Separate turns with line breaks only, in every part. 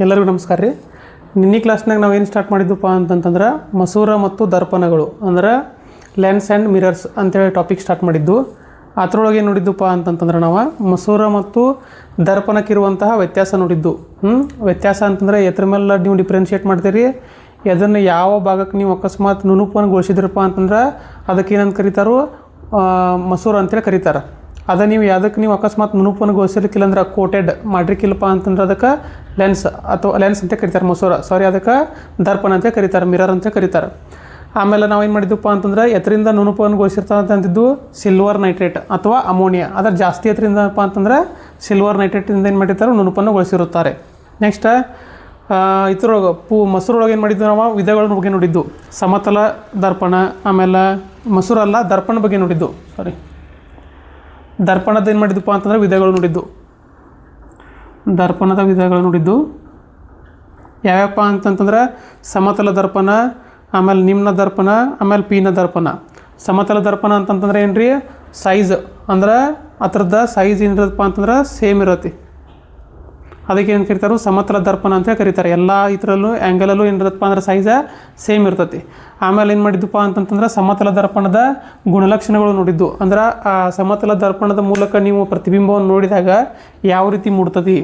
ಎಲ್ಲರಿಗೂ ನಮಸ್ಕಾರ ರೀ. ನಿನ್ನೆ ಕ್ಲಾಸ್ನಾಗ ನಾವು ಏನು ಸ್ಟಾರ್ಟ್ ಮಾಡಿದ್ದಪ್ಪ ಅಂತಂತಂದ್ರೆ ಮಸೂರ ಮತ್ತು ದರ್ಪಣಗಳು ಅಂದ್ರೆ ಲೆನ್ಸ್ ಆ್ಯಂಡ್ ಮಿರರ್ಸ್ ಅಂತೇಳಿ ಟಾಪಿಕ್ ಸ್ಟಾರ್ಟ್ ಮಾಡಿದ್ದು. ಅದರೊಳಗೆ ಏನು ನೋಡಿದ್ದಪ್ಪ ಅಂತಂತಂದ್ರೆ ನಾವು ಮಸೂರ ಮತ್ತು ದರ್ಪಣಕ್ಕಿರುವಂತಹ ವ್ಯತ್ಯಾಸ ನೋಡಿದ್ದು. ವ್ಯತ್ಯಾಸ ಅಂತಂದರೆ ಎದ್ರ ಮೇಲೆ ನೀವು ಡಿಫ್ರೆನ್ಷಿಯೇಟ್ ಮಾಡ್ತೀರಿ, ಅದನ್ನು ಯಾವ ಭಾಗಕ್ಕೆ ನೀವು ಅಕಸ್ಮಾತ್ ನುಣುಪನ್ನುಗೊಳಿಸಿದ್ರಪ್ಪ ಅಂತಂದ್ರೆ ಅದಕ್ಕೆ ಏನಂತ ಕರೀತಾರೋ ಮಸೂರ ಅಂತೇಳಿ ಕರೀತಾರೆ. ಅದು ನೀವು ಯಾವುದಕ್ಕೆ ನೀವು ಅಕಸ್ಮಾತ್ ನುಣುಪನ್ನುಗೊಳಿಸಲಿಕ್ಕಿಲ್ಲ ಅಂದ್ರೆ ಕೋಟೆಡ್ ಮಾಡಿರ್ಕಿಲ್ಲಪ್ಪ ಅಂತಂದ್ರೆ ಅದಕ್ಕೆ ಲೆನ್ಸ್ ಅಥವಾ ಲೆನ್ಸ್ ಅಂತ ಕರೀತಾರೆ, ಮಸೂರ ಅದಕ್ಕೆ ದರ್ಪಣ ಅಂತ ಕರೀತಾರೆ, ಮಿರರ್ ಅಂತ ಕರೀತಾರೆ. ಆಮೇಲೆ ನಾವು ಏನು ಮಾಡಿದ್ದಪ್ಪ ಅಂತಂದ್ರೆ ಎತ್ತರಿಂದ ನುಣುಪನ್ನುಗೊಳಿಸಿರ್ತಾರೆ ಅಂತಿದ್ದು ಸಿಲ್ವರ್ ನೈಟ್ರೇಟ್ ಅಥವಾ ಅಮೋನಿಯಾ. ಅದರ ಜಾಸ್ತಿ ಎತ್ತರಿಂದಪ್ಪ ಅಂತಂದ್ರೆ ಸಿಲ್ವರ್ ನೈಟ್ರೇಟಿಂದ ಏನು ಮಾಡಿರ್ತಾರೆ, ನುಣುಪನ್ನುಗೊಳಿಸಿರುತ್ತಾರೆ. ನೆಕ್ಸ್ಟ್ ಇದ್ರೊಳಗೆ ಮಸೂರೊಳಗೆ ಏನು ಮಾಡಿದ್ದು ನಾವು ವಿಧಗಳ ಬಗ್ಗೆ ನೋಡಿದ್ದು, ಸಮತಲ ದರ್ಪಣ, ಆಮೇಲೆ ಮಸೂರ ಅಲ್ಲ ದರ್ಪಣ ಬಗ್ಗೆ ನೋಡಿದ್ದು. ದರ್ಪಣದ ಏನು ಮಾಡಿದ್ದಪ್ಪ ಅಂತಂದ್ರೆ ವಿಧಗಳು ನೋಡಿದ್ದು, ದರ್ಪಣದ ವಿಧಗಳು ನೋಡಿದ್ದು ಯಾವ್ಯಾವಪ್ಪ ಅಂತಂತಂದ್ರೆ ಸಮತಲ ದರ್ಪಣ, ಆಮೇಲೆ ನಿಮ್ನ ದರ್ಪಣ, ಆಮೇಲೆ ಪೀನ ದರ್ಪಣ. ಸಮತಲ ದರ್ಪಣ ಅಂತಂತಂದ್ರೆ ಏನು ರೀ, ಸೈಜ್ ಅಂದ್ರೆ ಅದ್ರದ್ದು ಸೈಜ್ ಏನಿರತ್ತಪ್ಪ ಅಂತಂದ್ರೆ ಸೇಮ್ ಇರತ್ತೆ, ಅದಕ್ಕೆ ಏನು ಕರೀತಾರೆ ಸಮತಲ ದರ್ಪಣ ಅಂತ ಕರೀತಾರೆ. ಎಲ್ಲ ಇದರಲ್ಲೂ ಆ್ಯಂಗಲಲ್ಲೂ ಏನಿರತ್ತಪ್ಪ ಅಂದ್ರೆ ಸೈಜ ಸೇಮ್ ಇರ್ತೈತಿ. ಆಮೇಲೆ ಏನು ಮಾಡಿದ್ದಪ್ಪ ಅಂತಂತಂದ್ರೆ ಸಮತಲ ದರ್ಪಣದ ಗುಣಲಕ್ಷಣಗಳು ನೋಡಿದ್ದು, ಅಂದ್ರೆ ಆ ಸಮತಲ ದರ್ಪಣದ ಮೂಲಕ ನೀವು ಪ್ರತಿಬಿಂಬವನ್ನು ನೋಡಿದಾಗ ಯಾವ ರೀತಿ ಮೂಡ್ತದೆ.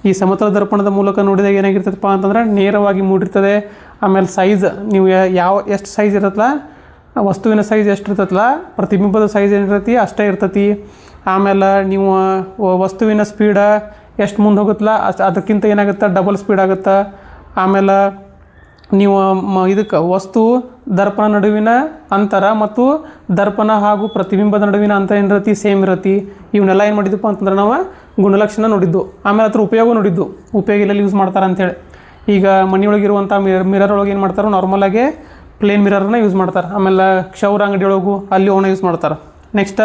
ಈ ಸಮತಲ ದರ್ಪಣದ ಮೂಲಕ ನೋಡಿದಾಗ ಏನಾಗಿರ್ತದಪ್ಪ ಅಂತಂದ್ರೆ ನೇರವಾಗಿ ಮೂಡಿರ್ತದೆ. ಆಮೇಲೆ ಸೈಜ್ ನೀವು ಎಷ್ಟು ಸೈಜ್ ಇರತ್ತಲ್ಲ, ವಸ್ತುವಿನ ಸೈಜ್ ಎಷ್ಟು ಇರ್ತೈತಲ್ಲ, ಪ್ರತಿಬಿಂಬದ ಸೈಜ್ ಏನಿರ್ತೈತಿ ಅಷ್ಟೇ ಇರ್ತೈತಿ. ಆಮೇಲೆ ನೀವು ವಸ್ತುವಿನ ಸ್ಪೀಡ ಎಷ್ಟು ಮುಂದೆ ಹೋಗುತ್ತಲ್ಲ ಅದಕ್ಕಿಂತ ಏನಾಗುತ್ತೆ, ಡಬಲ್ ಸ್ಪೀಡ್ ಆಗುತ್ತೆ. ಆಮೇಲೆ ನೀವು ಇದಕ್ಕೆ ವಸ್ತು ದರ್ಪಣ ನಡುವಿನ ಅಂತರ ಮತ್ತು ದರ್ಪಣ ಹಾಗೂ ಪ್ರತಿಬಿಂಬದ ನಡುವಿನ ಅಂತರ ಏನಿರತ್ತಿ ಸೇಮ್ ಇರತ್ತಿ. ಇವನ್ನೆಲ್ಲ ಏನು ಮಾಡಿದ್ದಪ್ಪ ಅಂತಂದ್ರೆ ನಾವು ಗುಣಲಕ್ಷಣ ನೋಡಿದ್ದು. ಆಮೇಲೆ ಅದ್ರ ಉಪಯೋಗ ನೋಡಿದ್ದು, ಉಪಯೋಗ ಇಲ್ಲೆಲ್ಲಿ ಯೂಸ್ ಮಾಡ್ತಾರೆ ಅಂತೇಳಿ. ಈಗ ಮನೆಯೊಳಗಿರುವಂಥ ಮಿರರ್ ಒಳಗೆ ಏನು ಮಾಡ್ತಾರೆ, ನಾರ್ಮಲಾಗಿ ಪ್ಲೇನ್ ಮಿರರ್ನ ಯೂಸ್ ಮಾಡ್ತಾರೆ. ಆಮೇಲೆ ಕ್ಷೌರ ಅಂಗಡಿಯೊಳಗು ಅಲ್ಲಿ ಅವನ್ನ ಯೂಸ್ ಮಾಡ್ತಾರೆ. ನೆಕ್ಸ್ಟ್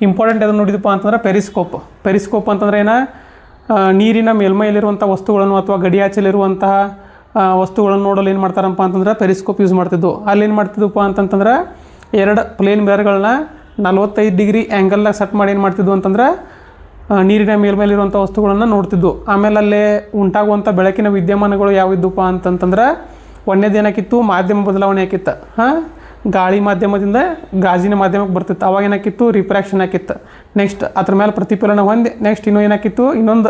ಇಂಪಾರ್ಟೆಂಟ್ ಅದನ್ನು ನೋಡಿದಪ್ಪ ಅಂತಂದ್ರೆ ಪೆರಿಸ್ಕೋಪ್. ಪೆರಿಸ್ಕೋಪ್ ಅಂತಂದ್ರೆ ನೀರಿನ ಮೇಲ್ಮೈಯಲ್ಲಿರುವಂಥ ವಸ್ತುಗಳನ್ನು ಅಥವಾ ಗಡಿಯಾಚೆಯಲ್ಲಿರುವಂತಹ ವಸ್ತುಗಳನ್ನು ನೋಡಲು ಏನು ಮಾಡ್ತಾರಪ್ಪ ಅಂತಂದ್ರೆ ಪೆರಿಸ್ಕೋಪ್ ಯೂಸ್ ಮಾಡ್ತಿದ್ದು. ಅಲ್ಲಿ ಏನು ಮಾಡ್ತಿದ್ದಪ್ಪ ಅಂತಂತಂದ್ರೆ ಎರಡು ಪ್ಲೇನ್ ಮಿರರ್ಗಳನ್ನ 45 ಡಿಗ್ರಿ ಆ್ಯಂಗಲ್ನಾಗ ಸೆಟ್ ಮಾಡಿ ಏನು ಮಾಡ್ತಿದ್ವು ಅಂತಂದ್ರೆ ನೀರಿನ ಮೇಲ್ಮೈಲಿರುವಂಥ ವಸ್ತುಗಳನ್ನು ನೋಡ್ತಿದ್ದು. ಆಮೇಲೆ ಅಲ್ಲೇ ಉಂಟಾಗುವಂಥ ಬೆಳಕಿನ ವಿದ್ಯಮಾನಗಳು ಯಾವಿದ್ದಪ್ಪ ಅಂತಂತಂದ್ರೆ ಒಂದೇದು ಏನಾಕಿತ್ತು, ಮಾಧ್ಯಮ ಬದಲಾವಣೆ ಆಕಿತ್ತು. ಗಾಳಿ ಮಾಧ್ಯಮದಿಂದ ಗಾಜಿನ ಮಾಧ್ಯಮಕ್ಕೆ ಬರ್ತಿತ್ತು, ಅವಾಗ ಏನಾಕಿತ್ತು, ರಿಫ್ರಾಕ್ಷನ್ ಆಕಿತ್ತು. ನೆಕ್ಸ್ಟ್ ಅದ್ರ ಮೇಲೆ ಪ್ರತಿಫಲನ ಹೊಂದಿ ನೆಕ್ಸ್ಟ್ ಇನ್ನೂ ಏನಾಕಿತ್ತು, ಇನ್ನೊಂದು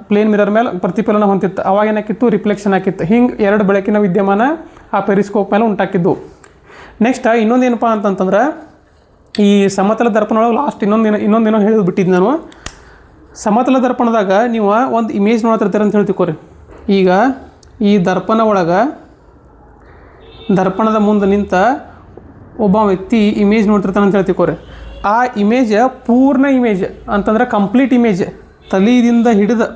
ಪ್ಲೇನ್ ಮಿರರ್ ಮೇಲೆ ಪ್ರತಿಫಲನ ಹೊಂದಿತ್ತು, ಅವಾಗ ಏನಾಕಿತ್ತು, ರಿಫ್ಲೆಕ್ಷನ್ ಆಕಿತ್ತು. ಹಿಂಗೆ ಎರಡು ಬೆಳಕಿನ ವಿದ್ಯಮಾನ ಆ ಪೆರಿಸ್ಕೋಪ್ ಮೇಲೆ ಉಂಟಾಕಿದ್ದು. ನೆಕ್ಸ್ಟ್ ಇನ್ನೊಂದು ಏನಪ್ಪ ಅಂತಂತಂದ್ರೆ ಈ ಸಮತಲ ದರ್ಪಣ ಒಳಗೆ ಲಾಸ್ಟ್ ಇನ್ನೊಂದೇನೋ ಹೇಳಿಬಿಟ್ಟಿದ್ದು ನಾನು. ಸಮತಲ ದರ್ಪಣದಾಗ ನೀವು ಒಂದು ಇಮೇಜ್ ನೋಡ್ತಿರ್ತೀರ ಅಂತ ಹೇಳ್ತಿಕೋರಿ. ಈಗ ಈ ದರ್ಪಣ ಒಳಗೆ ದರ್ಪಣದ ಮುಂದೆ ನಿಂತ ಒಬ್ಬ ವ್ಯಕ್ತಿ ಇಮೇಜ್ ನೋಡ್ತಿರ್ತಾನೆ ಅಂತ ಹೇಳ್ತಿಕೋರಿ. ಆ ಇಮೇಜ್ ಪೂರ್ಣ ಇಮೇಜ್ ಅಂತಂದ್ರೆ ಕಂಪ್ಲೀಟ್ ಇಮೇಜ್, ತಲೆಯಿಂದ ಹಿಡಿದು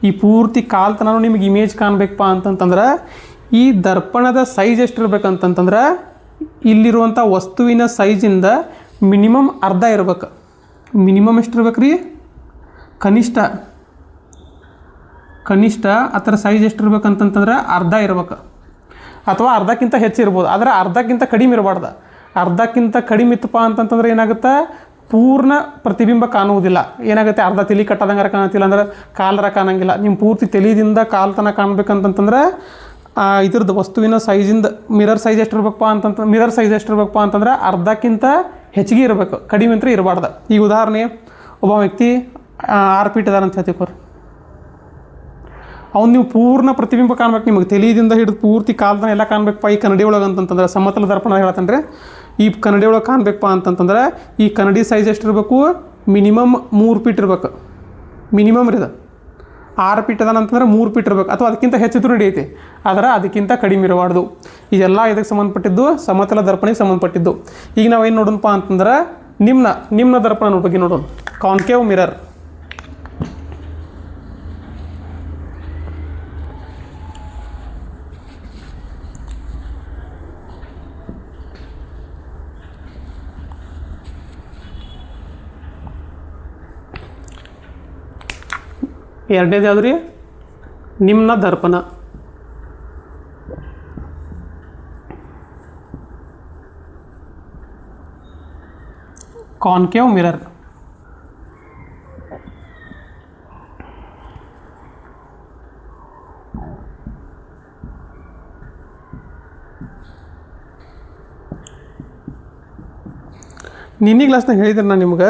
ಈ ಪೂರ್ತಿ ಕಾಲ್ ತನಕ ನಿಮಗೆ ಇಮೇಜ್ ಕಾಣಬೇಕಪ್ಪ ಅಂತಂತಂದ್ರೆ ಈ ದರ್ಪಣದ ಸೈಜ್ ಎಷ್ಟಿರ್ಬೇಕಂತಂತಂದ್ರೆ ಇಲ್ಲಿರುವಂಥ ವಸ್ತುವಿನ ಸೈಜಿಂದ ಮಿನಿಮಮ್ ಅರ್ಧ ಇರ್ಬೇಕು. ಮಿನಿಮಮ್ ಎಷ್ಟಿರ್ಬೇಕು ರೀ, ಕನಿಷ್ಠ ಅದರ ಸೈಜ್ ಎಷ್ಟಿರ್ಬೇಕಂತಂತಂದ್ರೆ ಅರ್ಧ ಇರ್ಬೇಕು, ಅಥವಾ ಅರ್ಧಕ್ಕಿಂತ ಹೆಚ್ಚಿರ್ಬೋದು. ಆದರೆ ಅರ್ಧಕ್ಕಿಂತ ಕಡಿಮೆ ಇರಬಾರ್ದು. ಅರ್ಧಕ್ಕಿಂತ ಕಡಿಮೆ ಇತ್ತಪ್ಪ ಅಂತಂತಂದ್ರೆ ಏನಾಗುತ್ತೆ, ಪೂರ್ಣ ಪ್ರತಿಬಿಂಬ ಕಾಣುವುದಿಲ್ಲ. ಏನಾಗುತ್ತೆ, ಅರ್ಧ ತಲೆ ಕಟ್ಟದಂಗಾರ ಕಾಣತ್ತಿಲ್ಲ ಅಂದ್ರೆ ಕಾಲರ ಕಾಣಂಗಿಲ್ಲ. ನಿಮ್ಮ ಪೂರ್ತಿ ತಲೆಯಿಂದ ಕಾಲು ತನಕ ಕಾಣಬೇಕಂತಂತಂದ್ರೆ ಇದ್ರದ್ದು ವಸ್ತುವಿನ ಸೈಜಿಂದ ಮಿರರ್ ಸೈಜ್ ಎಷ್ಟಿರ್ಬೇಕಪ್ಪ ಅಂತಂದ್ರೆ ಅರ್ಧಕ್ಕಿಂತ ಹೆಚ್ಚಿಗೆ ಇರಬೇಕು, ಕಡಿಮೆ ಅಂತ ಇರಬಾರ್ದು. ಈಗ ಉದಾಹರಣೆ, ಒಬ್ಬ ವ್ಯಕ್ತಿ 6 ಫೀಟ್ ಅದಾರ ಅಂತ ಹೇಳ್ತೀವಿ. ಅವ್ನು ನೀವು ಪೂರ್ಣ ಪ್ರತಿಬಿಂಬ ಕಾಣ್ಬೇಕು, ನಿಮಗೆ ತಲೆಯಿಂದ ಹಿಡಿದು ಪೂರ್ತಿ ಕಾಲ್ದನ ಎಲ್ಲ ಕಾಣ್ಬೇಕಪ್ಪ ಈ ಕನ್ನಡಿ ಒಳಗೆ ಅಂತಂತಂದ್ರೆ ಸಮತಲ ದರ್ಪಣ ಹೇಳ್ತಾನೆ. ಈ ಕನ್ನಡಿ ಒಳಗೆ ಕಾಣ್ಬೇಕಪ್ಪ ಅಂತಂತಂದ್ರೆ ಈ ಕನ್ನಡಿ ಸೈಜ್ ಎಷ್ಟಿರಬೇಕು, ಮಿನಿಮಮ್ 3 ಫೀಟ್ ಇರಬೇಕು. ಮಿನಿಮಮ್ ರೀ, 6 ಫೀಟ್ ಅದಾನಂತಂದ್ರೆ 3 ಫೀಟ್ ಇರಬೇಕು, ಅಥವಾ ಅದಕ್ಕಿಂತ ಹೆಚ್ಚಿದ್ರು ನಡೆಯುತ್ತೆ, ಆದರೆ ಅದಕ್ಕಿಂತ ಕಡಿಮೆ ಇರಬಾರ್ದು. ಇದೆಲ್ಲ ಇದಕ್ಕೆ ಸಂಬಂಧಪಟ್ಟಿದ್ದು, ಸಮತಲ ದರ್ಪಣಕ್ಕೆ ಸಂಬಂಧಪಟ್ಟಿದ್ದು. ಈಗ ನಾವೇನು ನೋಡೋಣಪ್ಪ ಅಂತಂದ್ರೆ ನಿಮ್ನ ದರ್ಪಣ ಬಗ್ಗೆ ನೋಡೋಣ. Concave mirror. ಎರಡನೇದು ಯಾವ್ದು ರೀ, ನಿಮ್ನ ದರ್ಪಣ. Concave mirror. ನಿನ್ನೆ ಕ್ಲಾಸ್ನಾಗ ಹೇಳಿದ್ರೆ ನಾನು ನಿಮ್ಗೆ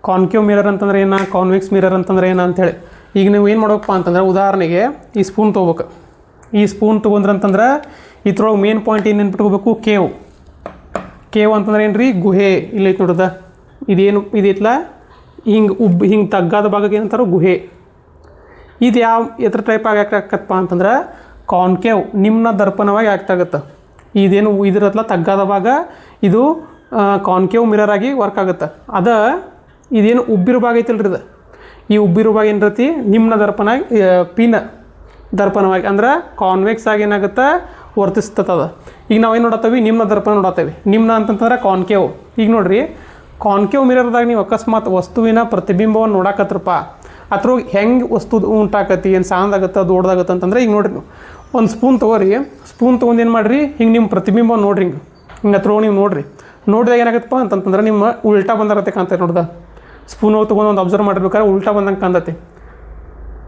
ಕಾನ್ಕೇವ್ ಮಿರರ್ ಅಂತಂದ್ರೆ ಏನು, ಕಾನ್ವೆಕ್ಸ್ ಮಿರರ್ ಅಂತಂದ್ರೆ ಏನು ಅಂತೇಳಿ. ಈಗ ನೀವು ಏನು ಮಾಡ್ಬೇಕಪ್ಪ ಅಂತಂದ್ರೆ ಉದಾಹರಣೆಗೆ ಈ ಸ್ಪೂನ್ ತೊಗೋಬೇಕು. ಈ ಸ್ಪೂನ್ ತೊಗೊಂಡ್ರಂತಂದ್ರೆ ಇದ್ರೊಳಗೆ ಮೇನ್ ಪಾಯಿಂಟ್ ಏನು ನೆನ್ಪಿಟ್ಕೋಬೇಕು, ಕೇವ್ ಅಂತಂದ್ರೆ ಏನು ರೀ, ಗುಹೆ. ಇಲ್ಲೈತೆ ನೋಡ್ದ, ಇದೇನು ಇದೈತಲ್ಲ ಹಿಂಗೆ ತಗ್ಗಾದ ಭಾಗಕ್ಕೆ ಏನಂತಾರೋ ಗುಹೆ. ಇದು ಯಾವ ಎದ್ರ ಟೈಪ್ ಆಗಾಕತ್ತಪ್ಪ ಅಂತಂದ್ರೆ ಕಾನ್ಕೇವ್, ನಿಮ್ನ ದರ್ಪಣವಾಗಿ ಆಗ್ತಾಗತ್ತೆ. ಇದೇನು ಇದಿರತ್ತಲ್ಲ ತಗ್ಗಾದ ಭಾಗ, ಇದು ಕಾನ್ಕೇವ್ ಮಿರರ್ ಆಗಿ ವರ್ಕ್ ಆಗುತ್ತೆ. ಇದೇನು ಉಬ್ಬಿರೋ ಭಾಗ ಐತಲ್ರಿ, ಇದು ಈ ಉಬ್ಬಿರೋ ಭಾಗ ಏನಿರತಿ ನಿಮ್ನ ದರ್ಪಣ ಪಿನ ದರ್ಪಣವಾಗಿ ಅಂದ್ರೆ ಕಾನ್ವೆಕ್ಸ್ ಆಗಿ ಏನಾಗುತ್ತೆ ವರ್ತಿಸ್ತದ. ಈಗ ನಾವೇನು ನೋಡತ್ತೇವೆ, ನಿಮ್ನ ದರ್ಪಣ ನೋಡತ್ತೇವೆ. ನಿಮ್ನ ಅಂತಂತಂದ್ರೆ ಕಾನ್ಕೇವ್. ಈಗ ನೋಡ್ರಿ, ಕಾನ್ಕೇವ್ ಮಿರರ್ದಾಗ ನೀವು ಅಕಸ್ಮಾತ್ ವಸ್ತುವಿನ ಪ್ರತಿಬಿಂಬವನ್ನು ನೋಡಾಕತ್ರಪ್ಪ, ಅದ್ರೊಳಗೆ ಹೆಂಗೆ ವಸ್ತು ಉಂಟಾಕತಿ, ಏನು ಸಣ್ಣದಾಗತ್ತೆ ದೊಡ್ಡದಾಗತ್ತೆ ಅಂತಂದ್ರೆ ಈಗ ನೋಡ್ರಿ, ಒಂದು ಸ್ಪೂನ್ ತೊಗೋರಿ. ಸ್ಪೂನ್ ತೊಗೊಂಡು ಏನು ಮಾಡಿರಿ, ಹಿಂಗೆ ನಿಮ್ಮ ಪ್ರತಿಬಿಂಬ ನೋಡ್ರಿ, ಹಿಂಗೆ ಅದ್ರೊಳಗೆ ನೀವು ನೋಡಿದಾಗ ಏನಾಗತ್ತಪ್ಪ ಅಂತಂತಂದ್ರೆ ನಿಮ್ಮ ಉಲ್ಟಾ ಬಂದಿರತ್ತೆ ಕಾಣ್ತೈತೆ ನೋಡ್ದ. ಸ್ಪೂನ್ ಹೋಗಿ ತೊಗೊಂಡು ಒಂದು ಅಬ್ಸರ್ವ್ ಮಾಡಿರ್ಬೇಕಾದ್ರೆ ಉಲ್ಟಾ ಬಂದಂಗೆ ಕಾಣ್ತೈತಿ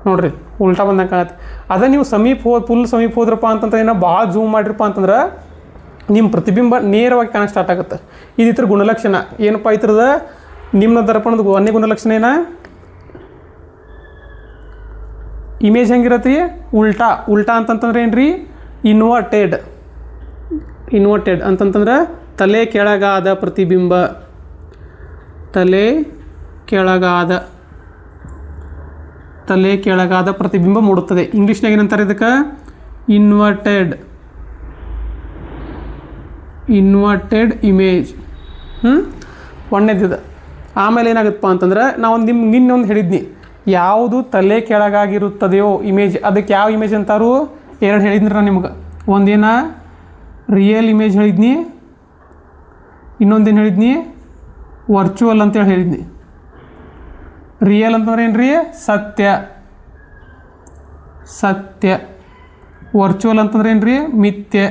ನೋಡ್ರಿ, ಉಲ್ಟಾ ಬಂದಂಗೆ ಕಾಣತ್ತೆ. ಅದೇ ನೀವು ಫುಲ್ ಸಮೀಪ ಹೋದ್ರಪ್ಪ ಅಂತಂದ್ರೆ ಏನೋ ಭಾಳ ಜೂಮ್ ಮಾಡಿರಪ್ಪ ಅಂತಂದ್ರೆ ನಿಮ್ಮ ಪ್ರತಿಬಿಂಬ ನೇರವಾಗಿ ಕಾಣಕ್ಕೆ ಸ್ಟಾರ್ಟ್ ಆಗುತ್ತೆ. ಇದ್ರ ಗುಣಲಕ್ಷಣ ಏನಪ್ಪ ಇದ್ರದ ನಿಮ್ನ ದರ್ಪಣದ ಒಂದೇ ಗುಣಲಕ್ಷಣ ಏನ, ಇಮೇಜ್ ಹೆಂಗಿರತ್ರಿ ಉಲ್ಟಾ ಅಂತಂತಂದ್ರೆ ಏನು ರೀ, ಇನ್ವರ್ಟೆಡ್ ಅಂತಂತಂದ್ರೆ ತಲೆ ಕೆಳಗಾದ ಪ್ರತಿಬಿಂಬ, ತಲೆ ಕೆಳಗಾದ ಪ್ರತಿಬಿಂಬ ಮೂಡುತ್ತದೆ. ಇಂಗ್ಲೀಷ್ನಾಗ ಏನಂತಾರೆ ಇದಕ್ಕೆ, ಇನ್ವರ್ಟೆಡ್ ಇಮೇಜ್. ಒಳ್ಳೆದಿದೆ. ಆಮೇಲೆ ಏನಾಗುತ್ತಪ್ಪ ಅಂತಂದ್ರೆ ನಾವು ನಿನ್ನೊಂದು ಹೇಳಿದ್ನಿ, ಯಾವುದು ತಲೆ ಕೆಳಗಾಗಿರುತ್ತದೆಯೋ ಇಮೇಜ್, ಅದಕ್ಕೆ ಯಾವ ಇಮೇಜ್ ಅಂತಾರು ಎರಡು ಹೇಳಿದ್ನಿ ನಾನು ನಿಮ್ಗೆ. ಒಂದೇನ ರಿಯಲ್ ಇಮೇಜ್ ಹೇಳಿದ್ನಿ, ಇನ್ನೊಂದೇನು ಹೇಳಿದ್ನಿ ವರ್ಚುವಲ್ ಅಂತೇಳಿ ಹೇಳಿದ್ನಿ. ರಿಯಲ್ ಅಂತಂದ್ರೆ ಏನು ರೀ, ಸತ್ಯ. ವರ್ಚುವಲ್ ಅಂತಂದ್ರೆ ಏನು ರೀ, ಮಿಥ್ಯೆ.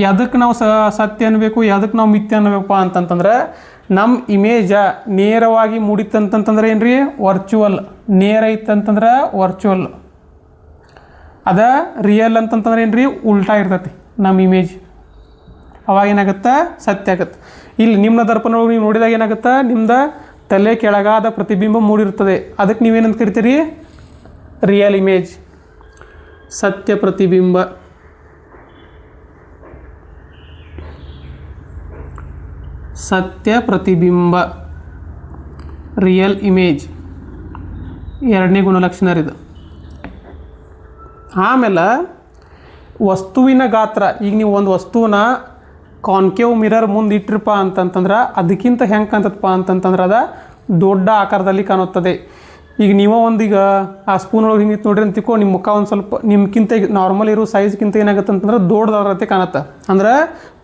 ಯಾವುದಕ್ಕೆ ನಾವು ಸತ್ಯ ಅನ್ನಬೇಕು, ಯಾವುದಕ್ಕೆ ನಾವು ಮಿಥ್ಯೆ ಅನ್ನಬೇಕಪ್ಪ ಅಂತಂತಂದ್ರೆ ನಮ್ಮ ಇಮೇಜ ನೇರವಾಗಿ ಮೂಡಿತ್ತಂತಂದ್ರೆ ಏನು ರೀ, ವರ್ಚುವಲ್. ನೇರ ಇತ್ತಂತಂದ್ರೆ ವರ್ಚುವಲ್. ರಿಯಲ್ ಅಂತಂತಂದ್ರೆ ಏನು ರೀ, ಉಲ್ಟಾ ಇರ್ತೈತಿ ನಮ್ಮ ಇಮೇಜ್. ಅವಾಗ ಏನಾಗುತ್ತೆ, ಸತ್ಯ ಆಗುತ್ತೆ. ಇಲ್ಲಿ ನಿಮ್ನ ದರ್ಪಣ ನೀವು ನೋಡಿದಾಗ ಏನಾಗುತ್ತೆ, ನಿಮ್ದು ತಲೆ ಕೆಳಗಾದ ಪ್ರತಿಬಿಂಬ ಮೂಡಿರ್ತದೆ. ಅದಕ್ಕೆ ನೀವೇನಂತ ಕರಿತೀರಿ, ರಿಯಲ್ ಇಮೇಜ್, ಸತ್ಯ ಪ್ರತಿಬಿಂಬ. ರಿಯಲ್ ಇಮೇಜ್ ಎರಡನೇ ಗುಣಲಕ್ಷಣ ಇದು. ಆಮೇಲೆ ವಸ್ತುವಿನ ಗಾತ್ರ. ಈಗ ನೀವು ಒಂದು ವಸ್ತುವನ್ನ ಕಾನ್ಕೇವ್ ಮಿರರ್ ಮುಂದೆ ಇಟ್ಟಿರಪ್ಪ ಅಂತಂತಂದ್ರೆ ಅದಕ್ಕಿಂತ ಹೆಂಗೆ ಕಾಣ್ತದಪ್ಪ ಅಂತಂತಂದ್ರೆ ದೊಡ್ಡ ಆಕಾರದಲ್ಲಿ ಕಾಣುತ್ತದೆ. ಈಗ ನೀವು ಒಂದೀಗ ಆ ಸ್ಪೂನ್ ಒಳಗೆ ಹಿಂಗೆ ನೋಡ್ರಿ ಅಂತಿಕೋ, ನಿಮ್ಮ ಮುಖ ಒಂದು ಸ್ವಲ್ಪ ನಿಮ್ಗಿಂತ ನಾರ್ಮಲ್ ಇರೋ ಸೈಜ್ಗಿಂತ ಏನಾಗುತ್ತೆ ಅಂತಂದ್ರೆ ದೊಡ್ಡದಾಗತ್ತೆ ಕಾಣುತ್ತೆ. ಅಂದ್ರೆ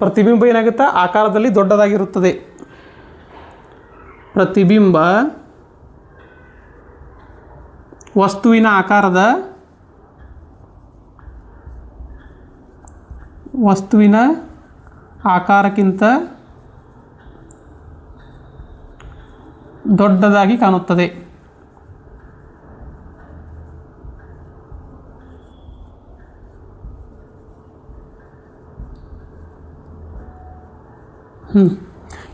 ಪ್ರತಿಬಿಂಬ ಏನಾಗುತ್ತೆ, ಆಕಾರದಲ್ಲಿ ದೊಡ್ಡದಾಗಿರುತ್ತದೆ. ಪ್ರತಿಬಿಂಬ ವಸ್ತುವಿನ ಆಕಾರಕ್ಕಿಂತ ದೊಡ್ಡದಾಗಿ ಕಾಣುತ್ತದೆ.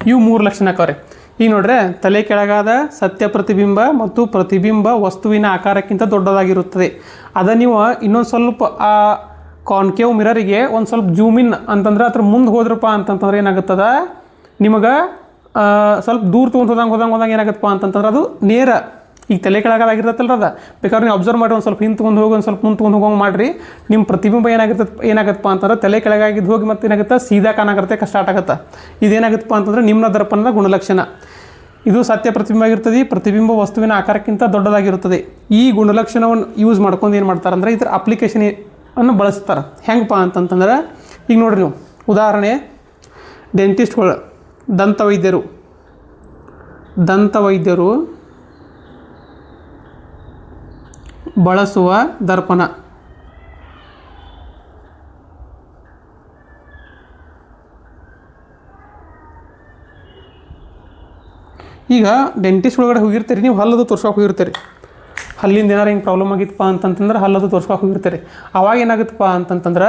ಇವು 3 ಲಕ್ಷಣ ಆಕವ್ರೆ. ಈಗ ನೋಡ್ರೆ, ತಲೆ ಕೆಳಗಾದ ಸತ್ಯ ಪ್ರತಿಬಿಂಬ ಮತ್ತು ಪ್ರತಿಬಿಂಬ ವಸ್ತುವಿನ ಆಕಾರಕ್ಕಿಂತ ದೊಡ್ಡದಾಗಿರುತ್ತದೆ. ನೀವು ಇನ್ನೊಂದು ಸ್ವಲ್ಪ ಆ ಕಾನ್ಕೇವ್ ಮಿರರಿಗೆ ಒಂದು ಸ್ವಲ್ಪ ಜೂಮಿನ್ ಅಂತಂದ್ರೆ ಅದ್ರ ಮುಂದೆ ಹೋದ್ರಪ್ಪ ಅಂತಂತಂದ್ರೆ ಏನಾಗುತ್ತದ, ನಿಮಗೆ ಸ್ವಲ್ಪ ದೂರ ಹೋದಂಗೆ ಏನಾಗುತ್ತಪ್ಪ ಅಂತಂತಂದ್ರೆ ಅದು ನೇರ ಈಗ ತಲೆ ಕೆಳಗಾಗಿರತ್ತಲ್ರ, ಬೇಕಾದ್ರೆ ನೀವು ಅಬ್ಸರ್ವ್ ಮಾಡಿ ಒಂದು ಸ್ವಲ್ಪ ಹಿಂದೆ ತೊಗೊಂಡು ಹೋಗಿ ಒಂದು ಸ್ವಲ್ಪ ಮುಂದೆ ತೊಗೊಂಡು ಹೋಗೋ ಮಾಡಿರಿ. ನಿಮ್ಮ ಪ್ರತಿಬಿಂಬ ಏನಾಗುತ್ತಪ್ಪ ಅಂತಂದ್ರೆ ತಲೆ ಕೆಳಗಾಗಿದ್ದು ಹೋಗಿ ಮತ್ತೆ ಏನಾಗುತ್ತೆ, ಸೀದಾ ಕಾಣಾಕತ್ತೆ ಸ್ಟಾರ್ಟ್ ಆಗುತ್ತೆ. ಇದೇನಾಗುತ್ತಪ್ಪ ಅಂತಂದ್ರೆ ನಿಮ್ನ ದರ್ಪಣದ ಗುಣಲಕ್ಷಣ. ಇದು ಸತ್ಯ ಪ್ರತಿಬಿಂಬ ಆಗಿರ್ತದೆ. ಪ್ರತಿಬಿಂಬ ವಸ್ತುವಿನ ಆಕಾರಕ್ಕಿಂತ ದೊಡ್ಡದಾಗಿರುತ್ತದೆ. ಈ ಗುಣಲಕ್ಷಣವನ್ನು ಯೂಸ್ ಮಾಡ್ಕೊಂಡು ಏನು ಮಾಡ್ತಾರೆ ಅಂದರೆ ಇದರ ಅಪ್ಲಿಕೇಶನ್ ಅನ್ನು ಬಳಸ್ತಾರೆ. ಹೆಂಗಪ್ಪ ಅಂತಂತಂದ್ರೆ ಈಗ ನೋಡ್ರಿ, ನೀವು ಉದಾಹರಣೆ ಡೆಂಟಿಸ್ಟ್ಗಳು, ದಂತವೈದ್ಯರು ಬಳಸುವ ದರ್ಪಣ. ಈಗ ಡೆಂಟಿಸ್ಟ್ ಒಳಗಡೆ ಹೋಗಿರ್ತೀರಿ, ನೀವು ಹಲ್ಲದು ತೋರ್ಸೋಕೆ ಹೋಗಿರ್ತೀರಿ. ಹಲ್ಲಿಂದ ಏನಾರು ಹಿಂಗೆ ಪ್ರಾಬ್ಲಮ್ ಆಗಿತ್ತಪ್ಪ ಅಂತಂತಂದ್ರೆ ಹಲ್ಲದು ತೋರ್ಸ್ಕೊಕೆ ಹೋಗಿರ್ತೀರಿ. ಅವಾಗ ಏನಾಗುತ್ತಪ್ಪ ಅಂತಂತಂದ್ರೆ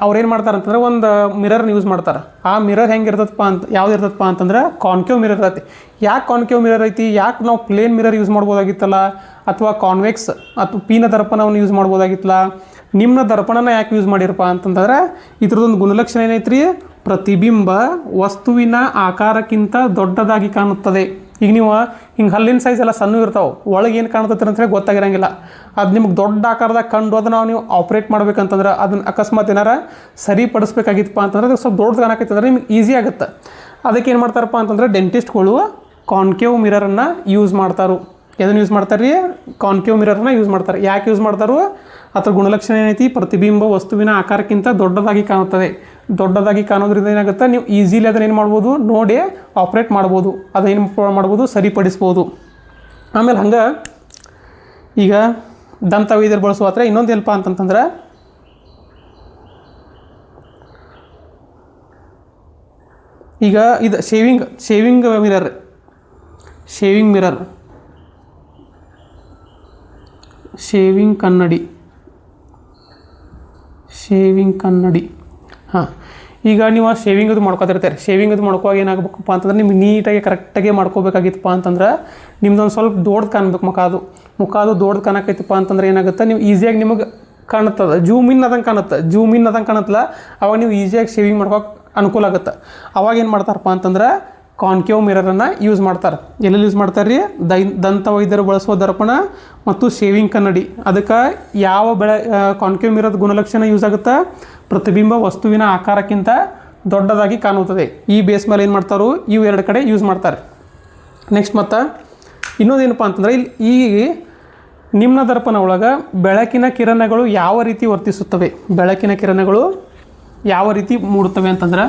ಅವ್ರೇನು ಮಾಡ್ತಾರೆ ಅಂತಂದ್ರೆ ಒಂದು ಮಿರರ್ನ ಯೂಸ್ ಮಾಡ್ತಾರೆ. ಆ ಮಿರರ್ ಹೆಂಗೆ ಇರ್ತದಪ್ಪ ಅಂತ ಯಾವ್ದು ಇರ್ತದಪ್ಪ ಅಂತಂದ್ರೆ ಕಾನ್ಕೇವ್ ಮಿರರ್ ಐತಿ. ಯಾಕೆ ಕಾನ್ಕೇವ್ ಮಿರರ್ ಐತಿ, ಯಾಕೆ ನಾವು ಪ್ಲೇನ್ ಮಿರರ್ ಯೂಸ್ ಮಾಡ್ಬೋದಾಗಿತ್ತಲ್ಲ, ಅಥವಾ ಕಾನ್ವೆಕ್ಸ್ ಅಥವಾ ಪೀನ ದರ್ಪಣವನ್ನು ಯೂಸ್ ಮಾಡ್ಬೋದಾಗಿತ್ತಲ್ಲ, ನಿಮ್ನ ದರ್ಪಣನ ಯಾಕೆ ಯೂಸ್ ಮಾಡಿರಪ್ಪ ಅಂತಂದ್ರೆ ಇದ್ರದ್ದೊಂದು ಗುಣಲಕ್ಷಣ ಏನೈತ್ರಿ, ಪ್ರತಿಬಿಂಬ ವಸ್ತುವಿನ ಆಕಾರಕ್ಕಿಂತ ದೊಡ್ಡದಾಗಿ ಕಾಣುತ್ತದೆ. ಈಗ ನೀವು ಹಿಂಗೆ ಹಲ್ಲಿನ ಸೈಜ್ ಎಲ್ಲ ಸಣ್ಣ ಇರ್ತಾವೆ, ಒಳಗೆ ಏನು ಕಾಣ್ತೈತೆ ಅಂತ ಹೇಳಿ ಗೊತ್ತಾಗಿರಂಗಿಲ್ಲ. ಅದು ನಿಮ್ಗೆ ದೊಡ್ಡ ಆಕಾರದಾಗ ಕಂಡು ಅದನ್ನು ನೀವು ಆಪ್ರೇಟ್ ಮಾಡ್ಬೇಕಂತಂದ್ರೆ ಅದನ್ನು ಅಕಸ್ಮಾತ್ ಏನಾರ ಸರಿಪಡಿಸ್ಬೇಕಾಗಿತ್ತಪ್ಪ ಅಂತಂದ್ರೆ ಅದು ಸ್ವಲ್ಪ ದೊಡ್ಡದು ಕಾಣಕೈತಂದ್ರೆ ನಿಮ್ಗೆ ಈಸಿ ಆಗುತ್ತೆ. ಅದಕ್ಕೆ ಏನು ಮಾಡ್ತಾರಪ್ಪ ಅಂತಂದ್ರೆ ಡೆಂಟಿಸ್ಟ್ಗಳು ಕಾನ್ಕೇವ್ ಮಿರರನ್ನು ಯೂಸ್ ಮಾಡ್ತಾರೆ. ಅದನ್ನು ಯೂಸ್ ಮಾಡ್ತಾರೆ ರೀ, ಕಾನ್ಕೇವ್ ಮಿರರನ್ನು ಯೂಸ್ ಮಾಡ್ತಾರೆ. ಯಾಕೆ ಯೂಸ್ ಮಾಡ್ತಾರೋ ಅದ್ರ ಗುಣಲಕ್ಷಣ ಏನೈತಿ, ಪ್ರತಿಬಿಂಬ ವಸ್ತುವಿನ ಆಕಾರಕ್ಕಿಂತ ದೊಡ್ಡದಾಗಿ ಕಾಣುತ್ತದೆ. ದೊಡ್ಡದಾಗಿ ಕಾಣೋದ್ರಿಂದ ಏನಾಗುತ್ತೆ, ನೀವು ಈಸಿಲಿ ಅದನ್ನು ಏನು ಮಾಡ್ಬೋದು, ನೋಡಿ ಆಪ್ರೇಟ್ ಮಾಡ್ಬೋದು, ಅದೇನು ಮಾಡ್ಬೋದು, ಸರಿಪಡಿಸ್ಬೋದು. ಆಮೇಲೆ ಹಂಗೆ ಈಗ ದಂತ ವೈದ್ಯರು ಬಳಸುವ ಹತ್ರ ಇನ್ನೊಂದು ಏನಪ್ಪ ಅಂತಂತಂದ್ರೆ ಈಗ ಇದು ಶೇವಿಂಗ್ ಮಿರರ್, ಶೇವಿಂಗ್ ಕನ್ನಡಿ. ಹಾಂ, ಈಗ ನೀವು ಶೇವಿಂಗ್ ಅದು ಮಾಡ್ಕೊತಿರ್ತೀರಿ. ಶೇವಿಂಗ್ ಅದು ಮಾಡ್ಕೋವಾಗ ಏನಾಗಬೇಕಪ್ಪ ಅಂತಂದ್ರೆ ನಿಮ್ಗೆ ನೀಟಾಗಿ ಕರೆಕ್ಟಾಗಿ ಮಾಡ್ಕೋಬೇಕಾಗಿತ್ತಪ್ಪ ಅಂತಂದ್ರೆ ನಿಮ್ದೊಂದು ಸ್ವಲ್ಪ ದೊಡ್ಡದು ಕಾಣ್ಬೇಕು. ಮುಖ ಅದು ದೊಡ್ಡದು ಕಾಣಕೈತಪ್ಪ ಅಂತಂದ್ರೆ ಏನಾಗುತ್ತೆ, ನೀವು ಈಸಿಯಾಗಿ ನಿಮಗೆ ಕಾಣುತ್ತದೆ, ಜೂಮ್ ಇನ್ ಅದಂಗೆ ಕಾಣುತ್ತಲ್ಲ, ಅವಾಗ ನೀವು ಈಸಿಯಾಗಿ ಶೇವಿಂಗ್ ಮಾಡ್ಕೋಕೆ ಅನುಕೂಲ ಆಗುತ್ತೆ. ಅವಾಗ ಏನು ಮಾಡ್ತಾರಪ್ಪ ಅಂತಂದ್ರೆ ಕಾನ್ಕೇವ್ ಮಿರರನ್ನು ಯೂಸ್ ಮಾಡ್ತಾರೆ. ಎಲ್ಲೆಲ್ಲಿ ಯೂಸ್ ಮಾಡ್ತಾರೆ ರೀ, ದಂತ ವೈದ್ಯರು ಬಳಸುವ ದರ್ಪಣ ಮತ್ತು ಶೇವಿಂಗ್ ಕನ್ನಡಿ. ಅದಕ್ಕೆ ಯಾವ ಕಾನ್ಕೇವ್ ಮಿರರ್ ಗುಣಲಕ್ಷಣ ಯೂಸ್ ಆಗುತ್ತೆ, ಪ್ರತಿಬಿಂಬ ವಸ್ತುವಿನ ಆಕಾರಕ್ಕಿಂತ ದೊಡ್ಡದಾಗಿ ಕಾಣುತ್ತದೆ. ಈ ಬೇಸ್ ಮೇಲೆ ಏನು ಮಾಡ್ತಾರೋ ಇವು ಎರಡು ಕಡೆ ಯೂಸ್ ಮಾಡ್ತಾರೆ. ನೆಕ್ಸ್ಟ್ ಮತ್ತು ಇನ್ನೊಂದೇನಪ್ಪ ಅಂತಂದರೆ ಈ ನಿಮ್ನ ದರ್ಪಣ ಒಳಗೆ ಬೆಳಕಿನ ಕಿರಣಗಳು ಯಾವ ರೀತಿ ವರ್ತಿಸುತ್ತವೆ, ಬೆಳಕಿನ ಕಿರಣಗಳು ಯಾವ ರೀತಿ ಮೂಡುತ್ತವೆ ಅಂತಂದ್ರೆ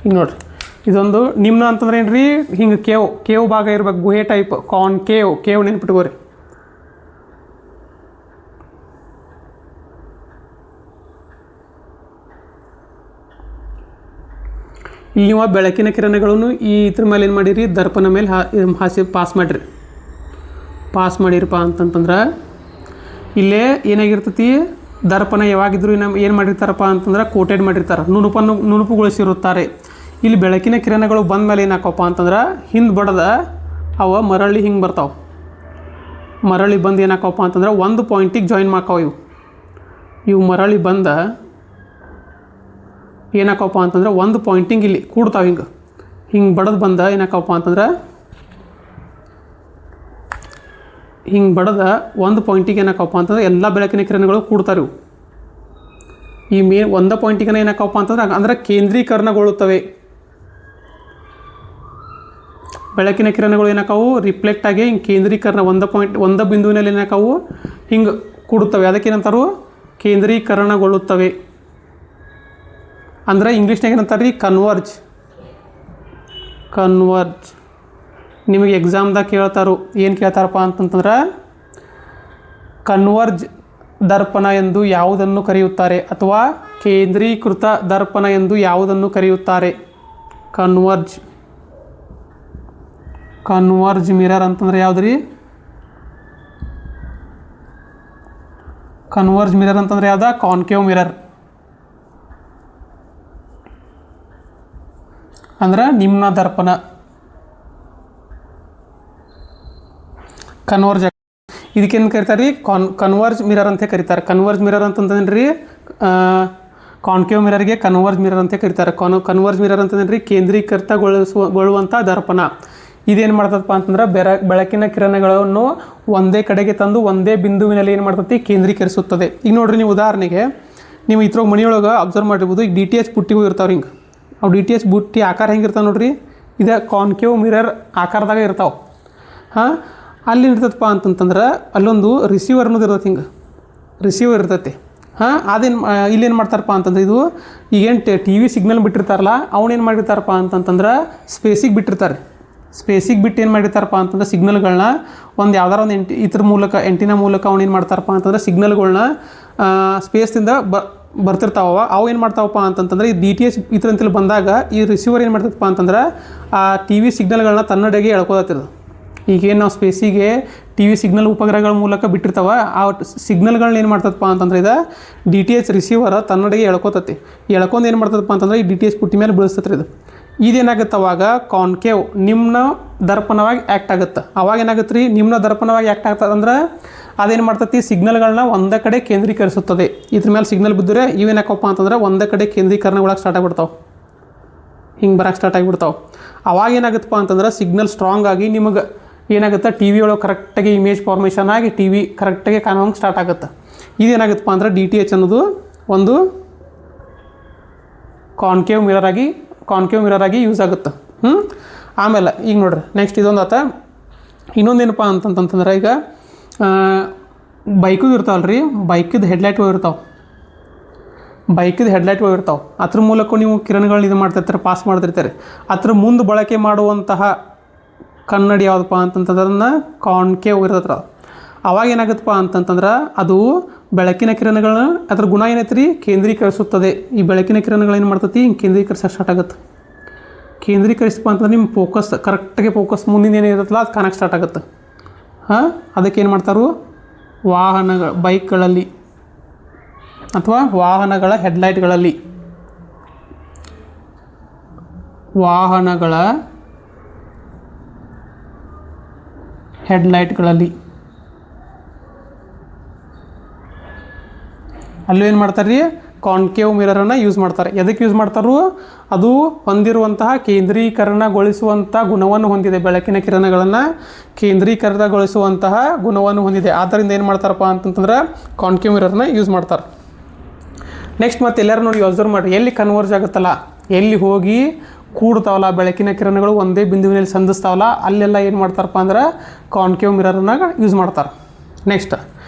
ಈಗ ನೋಡ್ರಿ, ಇದೊಂದು ನಿಮ್ನ ಅಂತಂದ್ರೆ ಏನು ರೀ, ಹಿಂಗೆ ಕೇವ್ ಭಾಗ ಇರ್ಬೇಕು, ಗುಹೆ ಟೈಪ್, ಕೇವ್ ನೆನ್ಪಿಟ್ಕೋರಿ. ಇಲ್ಲಿ ನೀವು ಬೆಳಕಿನ ಕಿರಣಗಳನ್ನು ಈ ಇದ್ರ ಮೇಲೆ ಏನು ಮಾಡಿರಿ, ದರ್ಪಣ ಮೇಲೆ ಹಾಸಿ ಪಾಸ್ ಮಾಡಿರಪ್ಪ ಅಂತಂತಂದ್ರೆ ಇಲ್ಲೇ ಏನಾಗಿರ್ತೈತಿ, ದರ್ಪಣ ಯಾವಾಗಿದ್ರು ಏನು ಮಾಡಿರ್ತಾರಪ್ಪ ಅಂತಂದ್ರೆ ಕೋಟೆಡ್ ಮಾಡಿರ್ತಾರೆ, ನುಣುಪುಗೊಳಿಸಿರುತ್ತಾರೆ. ಇಲ್ಲಿ ಬೆಳಕಿನ ಕಿರಣಗಳು ಬಂದ ಮೇಲೆ ಏನಾಕಪ್ಪ ಅಂತಂದ್ರೆ ಹಿಂದೆ ಬಡದ ಅವ ಮರಳಿ ಹಿಂಗೆ ಬರ್ತಾವೆ. ಮರಳಿ ಬಂದು ಏನಾಕಪ್ಪ ಅಂತಂದ್ರೆ ಒಂದು ಪಾಯಿಂಟಿಗೆ ಜಾಯಿನ್ ಮಾಡ್ತಾವೆ. ಇವು ಮರಳಿ ಬಂದ ಏನಾಕಪ್ಪ ಅಂತಂದ್ರೆ ಒಂದು ಪಾಯಿಂಟಿಂಗ್ ಇಲ್ಲಿ ಕೂಡ್ತಾವೆ. ಹಿಂಗೆ ಬಡದು ಬಂದ ಏನಾಕಪ್ಪ ಅಂತಂದ್ರೆ ಹಿಂಗೆ ಬಡದ ಒಂದು ಪಾಯಿಂಟಿಗೆ ಏನಾಕಪ್ಪ ಅಂತಂದ್ರೆ ಎಲ್ಲ ಬೆಳಕಿನ ಕಿರಣಗಳು ಕೂಡ್ತಾರೆ. ಈ ಒಂದು ಪಾಯಿಂಟಿಗೆ ಏನಾಕಪ್ಪ ಅಂತಂದ್ರೆ ಅಂದ್ರೆ ಕೇಂದ್ರೀಕರಣಗೊಳ್ಳುತ್ತವೆ. ಬೆಳಕಿನ ಕಿರಣಗಳು ಏನಾಕವು ರಿಫ್ಲೆಕ್ಟ್ ಆಗಿ ಹಿಂಗೆ ಕೇಂದ್ರೀಕರಣ ಒಂದು ಬಿಂದುವಿನಲ್ಲಿ ಏನಾಕವು ಹಿಂಗೆ ಕೂಡುತ್ತವೆ. ಅದಕ್ಕೇನಂತಾರು ಕೇಂದ್ರೀಕರಣಗೊಳ್ಳುತ್ತವೆ. ಅಂದ್ರೆ ಇಂಗ್ಲೀಷ್ನಾಗ ಏನಂತಾರೆ ರೀ, ಕನ್ವರ್ಜ್. ನಿಮಗೆ ಎಕ್ಸಾಮ್ದಾಗ ಕೇಳ್ತಾರೋ ಏನು ಕೇಳ್ತಾರಪ್ಪ ಅಂತಂತಂದ್ರೆ ಕನ್ವರ್ಜ್ ದರ್ಪಣ ಎಂದು ಯಾವುದನ್ನು ಕರೆಯುತ್ತಾರೆ, ಅಥವಾ ಕೇಂದ್ರೀಕೃತ ದರ್ಪಣ ಎಂದು ಯಾವುದನ್ನು ಕರೆಯುತ್ತಾರೆ. ಕನ್ವರ್ಜ್ ಮಿರರ್ ಅಂತಂದ್ರೆ ಯಾವ್ದು ರೀ, ಕನ್ವರ್ಜ್ ಮಿರರ್ ಅಂತಂದ್ರೆ ಯಾವ್ದ, ಕಾನ್ಕೇವ್ ಮಿರರ್ ಅಂದ್ರೆ ನಿಮ್ನ ದರ್ಪಣ. ಕನ್ವರ್ಜ್ ಇದಕ್ಕೇನು ಕರೀತಾರೆ ರೀ, ಕನ್ವರ್ಜ್ ಮಿರರ್ ಅಂತ ಕರೀತಾರೆ. ಕನ್ವರ್ಜ್ ಮಿರರ್ ಅಂತಂದ್ರೆ ರೀ, ಕಾನ್ಕೇವ್ ಮಿರರ್ಗೆ ಕನ್ವರ್ಜ್ ಮಿರರ್ ಅಂತ ಕರೀತಾರೆ. ಕನ್ವರ್ಜ್ ಮಿರರ್ ಅಂತಂದ್ರೆ ರೀ ಕೇಂದ್ರೀಕೃತಗೊಳ್ಳುವಂಥ ದರ್ಪಣ. ಇದೇನು ಮಾಡ್ತದಪ್ಪ ಅಂತಂದ್ರೆ ಬೆಳಕಿನ ಕಿರಣಗಳನ್ನು ಒಂದೇ ಕಡೆಗೆ ತಂದು ಒಂದೇ ಬಿಂದುವಿನಲ್ಲಿ ಏನು ಮಾಡ್ತೈತಿ, ಕೇಂದ್ರೀಕರಿಸುತ್ತದೆ. ಈಗ ನೋಡ್ರಿ, ನೀವು ಉದಾಹರಣೆಗೆ ನೀವು ಇದ್ರ ಮನೆಯೊಳಗೆ ಅಬ್ಸರ್ವ್ ಮಾಡಿರ್ಬೋದು, ಈಗ DTH ಬುಟ್ಟಿಗೂ ಇರ್ತಾವೆ. ಹಿಂಗೆ ಅವು DTH ಬುಟ್ಟಿ ಆಕಾರ ಹೆಂಗಿರ್ತಾವೆ ನೋಡ್ರಿ, ಇದು ಕಾನ್ಕೇವ್ ಮಿರರ್ ಆಕಾರದಾಗ ಇರ್ತಾವೆ. ಹಾಂ, ಅಲ್ಲಿ ಇರ್ತದಪ್ಪ ಅಂತಂತಂದ್ರೆ ಅಲ್ಲೊಂದು ರಿಸೀವರ್ ಅನ್ನೋದು ಇರ್ತೈತಿ. ಹಿಂಗೆ ರಿಸೀವರ್ ಇರ್ತೈತಿ. ಹಾಂ, ಅದೇನು ಇಲ್ಲೇನು ಮಾಡ್ತಾರಪ್ಪ ಅಂತಂದ್ರೆ ಇದು ಈಗೇನು TV ಸಿಗ್ನಲ್ ಬಿಟ್ಟಿರ್ತಾರಲ್ಲ, ಅವನೇನು ಮಾಡಿರ್ತಾರಪ್ಪ ಅಂತಂತಂದ್ರೆ ಸ್ಪೇಸಿಗೆ ಬಿಟ್ಟಿರ್ತಾರೆ. ಸ್ಪೇಸಿಗೆ ಬಿಟ್ಟು ಏನು ಮಾಡಿರ್ತಾರಪ್ಪ ಅಂತಂದ್ರೆ ಸಿಗ್ನಲ್ಗಳನ್ನ ಒಂದು ಯಾವ್ದಾರ ಒಂದು ಎಂಟಿನ ಮೂಲಕ ಅವ್ನೇನು ಮಾಡ್ತಾರಪ್ಪ ಅಂತಂದ್ರೆ ಸಿಗ್ನಲ್ಗಳನ್ನ ಸ್ಪೇಸಿಂದ ಬರ್ತಿರ್ತಾವ. ಅವು ಏನು ಮಾಡ್ತಾವಪ್ಪ ಅಂತಂತಂದ್ರೆ ಈ DTH ಇದ್ರಂತಲ್ಲಿ ಬಂದಾಗ ಈ ರಿಸೀವರ್ ಏನು ಮಾಡ್ತದಪ್ಪ ಅಂತಂದ್ರೆ ಆ TV ಸಿಗ್ನಲ್ಗಳನ್ನ ತನ್ನಡೆಗೆ ಎಳ್ಕೊಳತ್ತಿರೋದು. ಈಗೇನು ನಾವು ಸ್ಪೇಸಿಗೆ ಟಿ ವಿ ಸಿಗ್ನಲ್ ಉಪಗ್ರಹಗಳ ಮೂಲಕ ಬಿಟ್ಟಿರ್ತಾವ. ಆ ಸಿಗ್ನಲ್ಗಳನ್ನ ಏನು ಮಾಡ್ತದಪ್ಪ ಅಂತಂದ್ರೆ ಇದು DTH ರಿಸೀವರ್ ತನ್ನಡೆಗೆ ಎಳ್ಕೊತತಿ. ಎಳ್ಕೊಂಡು ಏನು ಮಾಡ್ತದಪ್ಪ ಅಂತಂದ್ರೆ ಈ DTH ಪುಟ್ಟಿ ಮೇಲೆ ಬೀಳಿಸ್ತತ್ರಿ. ಇದೇನಾಗುತ್ತೆ ಅವಾಗ ಕಾನ್ಕೇವ್ ನಿಮ್ನ ದರ್ಪಣವಾಗಿ ಆ್ಯಕ್ಟ್ ಆಗುತ್ತೆ. ಅವಾಗ ಏನಾಗುತ್ತೆ ರೀ, ನಿಮ್ನ ದರ್ಪಣವಾಗಿ ಆ್ಯಕ್ಟ್ ಆಗ್ತದೆ ಅಂದ್ರೆ ಅದೇನು ಮಾಡ್ತತಿ, ಸಿಗ್ನಲ್ಗಳನ್ನ ಒಂದೇ ಕಡೆ ಕೇಂದ್ರೀಕರಿಸುತ್ತದೆ. ಇದ್ರ ಮೇಲೆ ಸಿಗ್ನಲ್ ಬಿದ್ದರೆ ಇವೇನಾಕಪ್ಪ ಅಂತಂದ್ರೆ ಒಂದೇ ಕಡೆ ಕೇಂದ್ರೀಕರಣ ಒಳಗೆ ಸ್ಟಾರ್ಟ್ ಆಗಿಬಿಡ್ತಾವೆ, ಹಿಂಗೆ ಬರೋಕ್ಕೆ ಸ್ಟಾರ್ಟ್ ಆಗಿಬಿಡ್ತಾವೆ. ಅವಾಗ ಏನಾಗುತ್ತಪ್ಪ ಅಂತಂದ್ರೆ ಸಿಗ್ನಲ್ ಸ್ಟ್ರಾಂಗ್ ಆಗಿ ನಿಮಗೆ ಏನಾಗುತ್ತೆ, ಟಿ ವಿ ಒಳಗೆ ಕರೆಕ್ಟಾಗಿ ಇಮೇಜ್ ಫಾರ್ಮೇಷನ್ ಆಗಿ ಟಿ ವಿ ಕರೆಕ್ಟಾಗಿ ಕಾಣೋಂಗೆ ಸ್ಟಾರ್ಟ್ ಆಗುತ್ತೆ. ಇದೇನಾಗುತ್ತಪ್ಪ ಅಂದ್ರೆ DTH ಅನ್ನೋದು ಒಂದು ಕಾನ್ಕೇವ್ ಮಿರರ್ ಆಗಿ ಯೂಸ್ ಆಗುತ್ತೆ. ಆಮೇಲೆ ಈಗ ನೋಡ್ರಿ ನೆಕ್ಸ್ಟ್ ಇದೊಂದು ಆತ. ಇನ್ನೊಂದೇನಪ್ಪ ಅಂತಂತಂದ್ರೆ ಈಗ ಬೈಕಿದು ಇರ್ತಾವಲ್ಲ ರೀ, ಬೈಕಿದ ಹೆಡ್ಲೈಟ್ಗಳು ಇರ್ತಾವೆ. ಅದ್ರ ಮೂಲಕ ನೀವು ಕಿರಣಗಳನ್ನ ಇದು ಮಾಡ್ತಿರ್ತಾರೆ, ಪಾಸ್ ಮಾಡ್ತಿರ್ತಾರೆ. ಅದ್ರ ಮುಂದೆ ಬಳಕೆ ಮಾಡುವಂತಹ ಕನ್ನಡಿ ಯಾವುದಪ್ಪ ಅಂತಂತಂದ್ರೆ ಅದನ್ನು ಕಾನ್ಕೇವ್ ಇರ್ತತ್ರ. ಅವಾಗ ಏನಾಗುತ್ತಪ್ಪ ಅಂತಂತಂದ್ರೆ ಅದು ಬೆಳಕಿನ ಕಿರಣಗಳನ್ನ ಅದ್ರ ಗುಣ ಏನೈತೆ ರೀ, ಕೇಂದ್ರೀಕರಿಸುತ್ತದೆ. ಈ ಬೆಳಕಿನ ಕಿರಣಗಳೇನು ಮಾಡ್ತತಿ, ಹಿಂಗೆ ಕೇಂದ್ರೀಕರಿಸೋಕೆ ಸ್ಟಾರ್ಟ್ ಆಗುತ್ತೆ. ಕೇಂದ್ರೀಕರಿಸಪ್ಪ ಅಂತಂದ್ರೆ ನಿಮ್ಮ ಕರೆಕ್ಟಾಗಿ ಫೋಕಸ್ ಮುಂದಿನ ಏನಿರುತ್ತಲ್ಲ ಅದು ಕಾಣಕ್ಕೆ ಸ್ಟಾರ್ಟ್ ಆಗುತ್ತೆ. ಅದಕ್ಕೇನು ಮಾಡ್ತಾರೋ ಬೈಕ್ಗಳಲ್ಲಿ ಅಥವಾ ವಾಹನಗಳ ಹೆಡ್ಲೈಟ್ಗಳಲ್ಲಿ ಅಲ್ಲೂ ಏನು ಮಾಡ್ತಾರೆ ರೀ, ಕಾನ್ಕೇವ್ ಮಿರರನ್ನು ಯೂಸ್ ಮಾಡ್ತಾರೆ. ಎದಕ್ಕೆ ಯೂಸ್ ಮಾಡ್ತಾರೋ, ಅದು ಹೊಂದಿರುವಂತಹ ಕೇಂದ್ರೀಕರಣಗೊಳಿಸುವಂಥ ಗುಣವನ್ನು ಹೊಂದಿದೆ. ಬೆಳಕಿನ ಕಿರಣಗಳನ್ನು ಕೇಂದ್ರೀಕರಣಗೊಳಿಸುವಂತಹ ಗುಣವನ್ನು ಹೊಂದಿದೆ. ಆದ್ದರಿಂದ ಏನು ಮಾಡ್ತಾರಪ್ಪ ಅಂತಂತಂದ್ರೆ ಕಾನ್ಕೇವ್ ಮಿರರ್ನ ಯೂಸ್ ಮಾಡ್ತಾರೆ. ನೆಕ್ಸ್ಟ್ ಮತ್ತೆ ಎಲ್ಲರೂ ನೋಡಿ ಅಬ್ಸರ್ವ್ ಮಾಡಿ, ಎಲ್ಲಿ ಕನ್ವರ್ಜ್ ಆಗುತ್ತಲ್ಲ, ಎಲ್ಲಿ ಹೋಗಿ ಕೂಡ್ತಾವಲ್ಲ ಬೆಳಕಿನ ಕಿರಣಗಳು ಒಂದೇ ಬಿಂದುವಿನಲ್ಲಿ ಸಂಧಿಸ್ತಾವಲ್ಲ, ಅಲ್ಲೆಲ್ಲ ಏನು ಮಾಡ್ತಾರಪ್ಪ ಅಂದ್ರೆ ಕಾನ್ಕೇವ್ ಮಿರರನ್ನ ಯೂಸ್ ಮಾಡ್ತಾರೆ. ನೆಕ್ಸ್ಟ್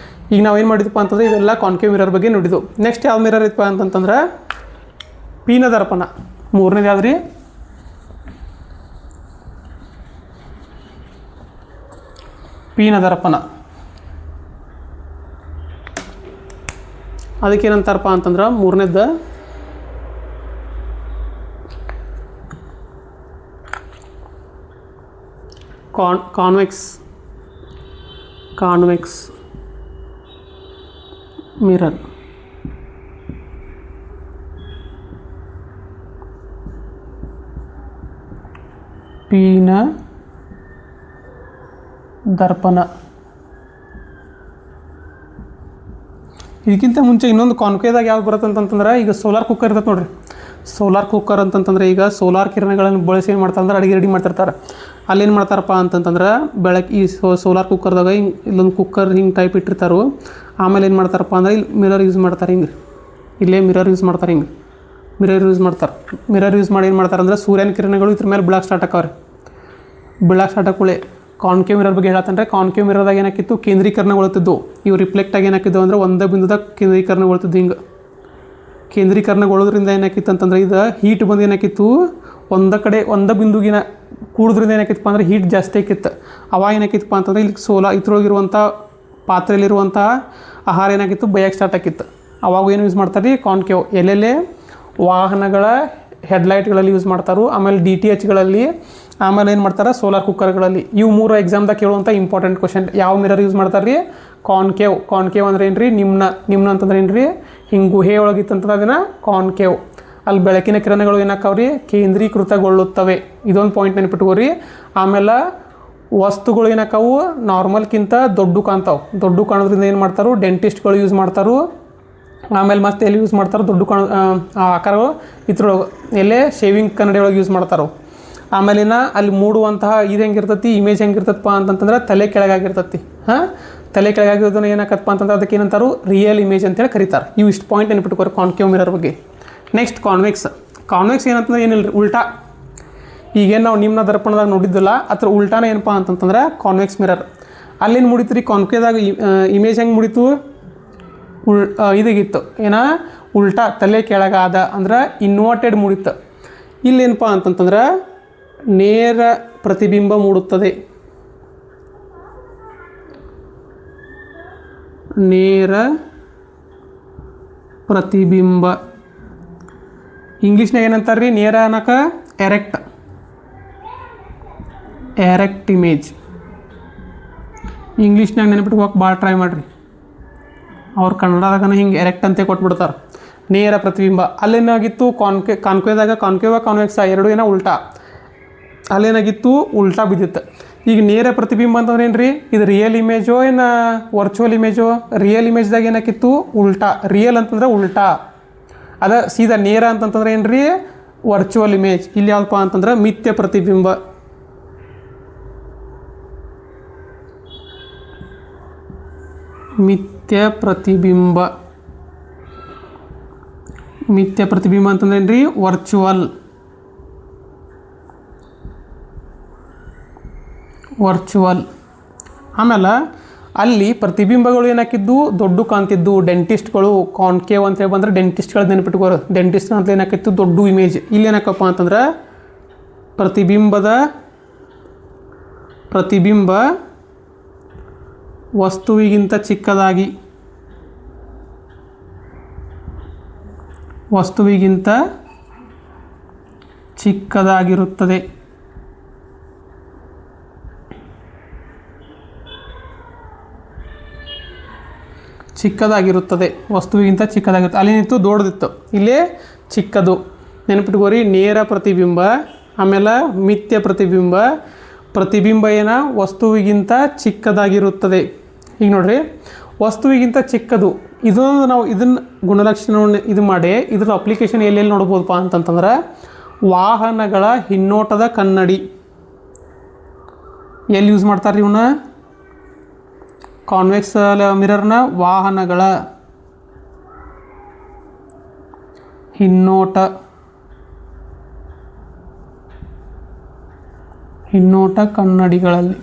ಈಗ ನಾವು ಏನು ಮಾಡಿದ್ವಿ ಅಂತಂದರೆ ಇವೆಲ್ಲ ಕಾನ್ಕೇವ್ ಮಿರರ್ ಬಗ್ಗೆ ನೋಡಿದ್ವು. ನೆಕ್ಸ್ಟ್ ಯಾವ ಮಿರರ್ ಇತ್ತಪ್ಪ ಅಂತಂತಂದ್ರೆ ಪೀನ ದರ್ಪಣ. ಮೂರನೇದು ಯಾವ್ದು ರೀ, ಪೀನ ದರ್ಪಣ. ಅದಕ್ಕೇನಂತಾರಪ್ಪ ಅಂತಂದ್ರೆ ಮೂರನೇದ್ದು ಕಾನ್ವೆಕ್ಸ್ ಮಿರರ್. ಪೀನ ದರ್ಪಣ. ಇದಕ್ಕಿಂತ ಮುಂಚೆ ಇನ್ನೊಂದು ಕಾನ್ಕೇವ್ದಾಗ ಯಾವ್ದು ಬರುತ್ತೆ ಅಂತಂತಂದ್ರೆ, ಈಗ ಸೋಲಾರ್ ಕುಕ್ಕರ್ ಇರ್ತದೆ ನೋಡ್ರಿ. ಸೋಲಾರ್ ಕುಕ್ಕರ್ ಅಂತಂತಂದ್ರೆ ಈಗ ಸೋಲಾರ್ ಕಿರಣಗಳನ್ನು ಬಳಸಿ ಏನು ಮಾಡ್ತಾರೆ ಅಂದ್ರೆ ಅಡುಗೆ ರೆಡಿ ಮಾಡ್ತಿರ್ತಾರೆ. ಅಲ್ಲೇನು ಮಾಡ್ತಾರಪ್ಪ ಅಂತಂತಂದ್ರೆ ಈ ಸೋಲಾರ್ ಕುಕ್ಕರ್ದಾಗ ಹಿಂಗೆ ಇಲ್ಲೊಂದು ಕುಕ್ಕರ್ ಹಿಂಗೆ ಟೈಪ್ ಇಟ್ಟಿರ್ತಾರೋ. ಆಮೇಲೆ ಏನು ಮಾಡ್ತಾರಪ್ಪ ಅಂದ್ರೆ ಇಲ್ಲಿ ಮಿರರ್ ಯೂಸ್ ಮಾಡ್ತಾರೆ. ಇಲ್ಲೇ ಮಿರರ್ ಯೂಸ್ ಮಾಡ್ತಾರೆ. ಮಿರರ್ ಯೂಸ್ ಮಾಡಿ ಏನು ಮಾಡ್ತಾರೆ ಅಂದ್ರೆ ಸೂರ್ಯನ ಕಿರಣಗಳು ಇದ್ರ ಮೇಲೆ ಬೀಳಕ್ಕೆ ಸ್ಟಾರ್ಟ್ ಆಕವ್ರೆ. ಕಾನ್ಕೇವ್ ಮಿರರ್ ಬಗ್ಗೆ ಹೇಳತ್ತಂದ್ರೆ, ಕಾನ್ಕೇವ್ ಮಿರರ್ದಾಗ ಏನಾಕಿತ್ತು, ಕೇಂದ್ರೀಕರಣಗೊಳ್ತಿದ್ದು. ಇವು ರಿಫ್ಲೆಕ್ಟಾಗಿ ಏನಾಕಿದ್ದು ಅಂದರೆ ಒಂದೇ ಬಿಂದುದಾಗ ಕೇಂದ್ರೀಕರಣಗೊಳ್ತಿದ್ದು. ಹಿಂಗೆ ಕೇಂದ್ರೀಕರಣಗೊಳ್ಳೋದ್ರಿಂದ ಏನಾಕಿತ್ತು ಅಂತಂದ್ರೆ ಇದು ಹೀಟ್ ಬಂದು ಏನಾಕಿತ್ತು, ಒಂದೇ ಬಿಂದುಗಿನ ಕೂಡೋದ್ರಿಂದ ಏನಾಕಿತ್ತಪ್ಪ ಅಂದ್ರೆ ಹೀಟ್ ಜಾಸ್ತಿ ಆಕಿತ್ತು. ಅವಾಗ ಏನಾಕಿತ್ತಪ್ಪ ಅಂತಂದ್ರೆ ಇಲ್ಲಿ ಇದ್ರೊಳಗಿರುವಂಥ ಪಾತ್ರೆಯಲ್ಲಿರುವಂಥ ಆಹಾರ ಏನಾಗಿತ್ತು, ಬೇಯಕ್ಕೆ ಸ್ಟಾರ್ಟ್ ಆಕಿತ್ತು. ಅವಾಗ ಏನು ಯೂಸ್ ಮಾಡ್ತಾರೆ ರೀ, ಕಾನ್ಕೇವ್. ಎಲ್ಲೆಲ್ಲೇ ವಾಹನಗಳ ಹೆಡ್ಲೈಟ್ಗಳಲ್ಲಿ ಯೂಸ್ ಮಾಡ್ತಾರೆ, ಆಮೇಲೆ DTHಗಳಲ್ಲಿ, ಆಮೇಲೆ ಏನು ಮಾಡ್ತಾರೆ ಸೋಲಾರ್ ಕುಕ್ಕರ್ಗಳಲ್ಲಿ. ಇವು ಮೂರು ಎಕ್ಸಾಮ್ದಾಗ ಕೇಳುವಂಥ ಇಂಪಾರ್ಟೆಂಟ್ ಕ್ವಶನ್. ಯಾವ ಮಿರರ್ ಯೂಸ್ ಮಾಡ್ತಾರೆ ರೀ, ಕಾನ್ಕೇವ್ ಅಂದ್ರೆ ಏನು ರೀ, ನಿಮ್ನ ಅಂತಂದ್ರೆ ಏನು ರೀ, ಹಿಂಗೆ ಗುಹೆ ಒಳಗಿತ್ತಂತಂದ್ರೆ ಅದನ್ನು ಕಾನ್ಕೇವ್. ಅಲ್ಲಿ ಬೆಳಕಿನ ಕಿರಣಗಳು ಏನಾಕವ್ರಿ, ಕೇಂದ್ರೀಕೃತಗೊಳ್ಳುತ್ತವೆ. ಇದೊಂದು ಪಾಯಿಂಟ್ ನೆನಪಿಟ್ಕೋರಿ. ಆಮೇಲೆ ವಸ್ತುಗಳು ಏನಾಕವು, ನಾರ್ಮಲ್ಕಿಂತ ದೊಡ್ಡ ಕಾಣೋದ್ರಿಂದ ಏನು ಮಾಡ್ತಾರೋ ಡೆಂಟಿಸ್ಟ್ಗಳು ಯೂಸ್ ಮಾಡ್ತಾರೋ. ಆಮೇಲೆ ಮತ್ತೆ ಎಲ್ಲಿ ಯೂಸ್ ಮಾಡ್ತಾರೋ, ದೊಡ್ಡ ಆಕಾರಗಳು ಇದ್ರೊಳಗೆ ಎಲ್ಲೇ ಶೇವಿಂಗ್ ಕನ್ನಡಿ ಒಳಗೆ ಯೂಸ್ ಮಾಡ್ತಾರೋ. ಆಮೇಲಿನ ಅಲ್ಲಿ ಮೂಡುವಂತಹ ಇದು ಹೆಂಗಿರ್ತತಿ, ಇಮೇಜ್ ಹೆಂಗಿರ್ತಪ್ಪ ಅಂತಂತಂದ್ರೆ ತಲೆ ಕೆಳಗಾಗಿರ್ತತಿ. ತಲೆ ಕೆಳಗಾಗಿರೋದನ್ನ ಏನಾಕತ್ತಪ್ಪ ಅಂತಂದ್ರೆ ಅದಕ್ಕೆ ಏನಂತಾರು, ರಿಯಲ್ ಇಮೇಜ್ ಅಂತೇಳಿ ಕರೀತಾರೆ. ಇವು ಇಷ್ಟು ಪಾಯಿಂಟ್ ನೆನಪಿಟ್ಕೋರಿ ಕಾನ್ಕೇವ್ ಮಿರರ್ ಬಗ್ಗೆ. ನೆಕ್ಸ್ಟ್ ಕಾನ್ವೆಕ್ಸ್ ಏನಂತಂದ್ರೆ ಏನಿಲ್ಲ ರೀ, ಉಲ್ಟಾ. ಈಗೇನು ನಾವು ನಿಮ್ನ ದರ್ಪಣದಾಗ ನೋಡಿದ್ದಿಲ್ಲ, ಅದ್ರ ಉಲ್ಟಾನ ಏನಪ್ಪ ಅಂತಂತಂದ್ರೆ ಕಾನ್ವೆಕ್ಸ್ ಮಿರರ್. ಅಲ್ಲೇನು ಮುಡಿತು ರೀ, ಕಾನ್ಕೇವ್ದಾಗ ಇಮೇಜ್ ಹೆಂಗೆ ಮುಡಿತು, ಇದಾಗಿತ್ತು ಉಲ್ಟಾ ತಲೆ ಕೆಳಗಾದ ಅಂದ್ರೆ ಇನ್ವರ್ಟೆಡ್ ಮುಡಿತು. ಇಲ್ಲೇನಪ್ಪ ಅಂತಂತಂದ್ರೆ ನೇರ ಪ್ರತಿಬಿಂಬ ಮೂಡುತ್ತದೆ. ನೇರ ಪ್ರತಿಬಿಂಬ. ಇಂಗ್ಲೀಷ್ನಾಗ ಏನಂತಾರೆ ರೀ, ನೇರ ಅನ್ನಕ ಎರೆಕ್ಟ್ ಇಮೇಜ್. ಇಂಗ್ಲೀಷ್ನಾಗ ನೆನಪಿಟ್ಕೋಕೆ ಭಾಳ ಟ್ರೈ ಮಾಡಿರಿ. ಅವ್ರು ಕನ್ನಡದಾಗನ ಹಿಂಗೆ ಎರೆಕ್ಟ್ ಅಂತೆ ಕೊಟ್ಬಿಡ್ತಾರೆ. ನೇರ ಪ್ರತಿಬಿಂಬ ಅಲ್ಲೇನಾಗಿತ್ತು ಕಾನ್ಕೇವ್ದಾಗ ಕಾನ್ವೆಕ್ಸ್ ಎರಡು ಏನೋ ಉಲ್ಟಾ, ಅಲ್ಲೇನಾಗಿತ್ತು ಉಲ್ಟಾ ಬಿದ್ದಿತ್ತು. ಈಗ ನೇರ ಪ್ರತಿಬಿಂಬ ಅಂತಂದ್ರೆ ಏನು ರೀ, ಇದು ರಿಯಲ್ ಇಮೇಜೋ ಏನು ವರ್ಚುವಲ್ ಇಮೇಜೋ? ರಿಯಲ್ ಇಮೇಜ್ದಾಗ ಏನಾಕಿತ್ತು ಉಲ್ಟಾ, ರಿಯಲ್ ಅಂತಂದ್ರೆ ಉಲ್ಟಾ, ಅದ ಸೀದಾ ನೇರ ಅಂತಂತಂದ್ರೆ ಏನು ರೀ ವರ್ಚುವಲ್ ಇಮೇಜ್. ಇಲ್ಲಿ ಯಾವ್ದಪ್ಪ ಅಂತಂದ್ರೆ ಮಿಥ್ಯ ಪ್ರತಿಬಿಂಬ. ಮಿಥ್ಯ ಪ್ರತಿಬಿಂಬ ಅಂತಂದ್ರೆ ಏನು ರೀ ವರ್ಚುವಲ್. ಆಮೇಲೆ ಅಲ್ಲಿ ಪ್ರತಿಬಿಂಬಗಳು ಏನಾಕಿದ್ದು ದೊಡ್ಡ ಕಾಣ್ತಿದ್ದು. ಡೆಂಟಿಸ್ಟ್ಗಳು ಕಾನ್ಕೇವ್ ಅಂತ ಹೇಳಿ ಬಂದ್ರೆ ಡೆಂಟಿಸ್ಟ್ಗಳು ನೆನಪಿಟ್ಕೋರು. ಡೆಂಟಿಸ್ಟ್ ಅಂತ ಏನಾಕಿತ್ತು ದೊಡ್ಡ ಇಮೇಜ್. ಇಲ್ಲಿ ಏನಾಕಪ್ಪ ಅಂತಂದ್ರೆ ಪ್ರತಿಬಿಂಬ ವಸ್ತುವಿಗಿಂತ ಚಿಕ್ಕದಾಗಿರುತ್ತದೆ. ವಸ್ತುವಿಗಿಂತ ಚಿಕ್ಕದಾಗಿರುತ್ತೆ. ಅಲ್ಲಿ ನಿಂತು ದೊಡ್ಡದಿತ್ತು, ಇಲ್ಲೇ ಚಿಕ್ಕದು. ನೆನಪಿಟ್ಕೋರಿ, ನೇರ ಪ್ರತಿಬಿಂಬ ಆಮೇಲೆ ಮಿಥ್ಯ ಪ್ರತಿಬಿಂಬ. ಪ್ರತಿಬಿಂಬ ಏನ ವಸ್ತುವಿಗಿಂತ ಚಿಕ್ಕದಾಗಿರುತ್ತದೆ. ಈಗ ನೋಡ್ರಿ, ವಸ್ತುವಿಗಿಂತ ಚಿಕ್ಕದು ಇದೊಂದು ನಾವು ಇದನ್ನ ಗುಣಲಕ್ಷಣವನ್ನು ಇದು ಮಾಡಿ ಇದ್ರ ಅಪ್ಲಿಕೇಶನ್ ಎಲ್ಲೆಲ್ಲಿ ನೋಡ್ಬೋದಪ್ಪ ಅಂತಂತಂದ್ರೆ ವಾಹನಗಳ ಹಿನ್ನೋಟದ ಕನ್ನಡಿ. ಎಲ್ಲಿ ಯೂಸ್ ಮಾಡ್ತಾರೆ ರೀ ಇವನ್ನ? ಕಾನ್ವೆಕ್ಸ್ ಮಿರರ್ನ ವಾಹನಗಳ ಹಿನ್ನೋಟ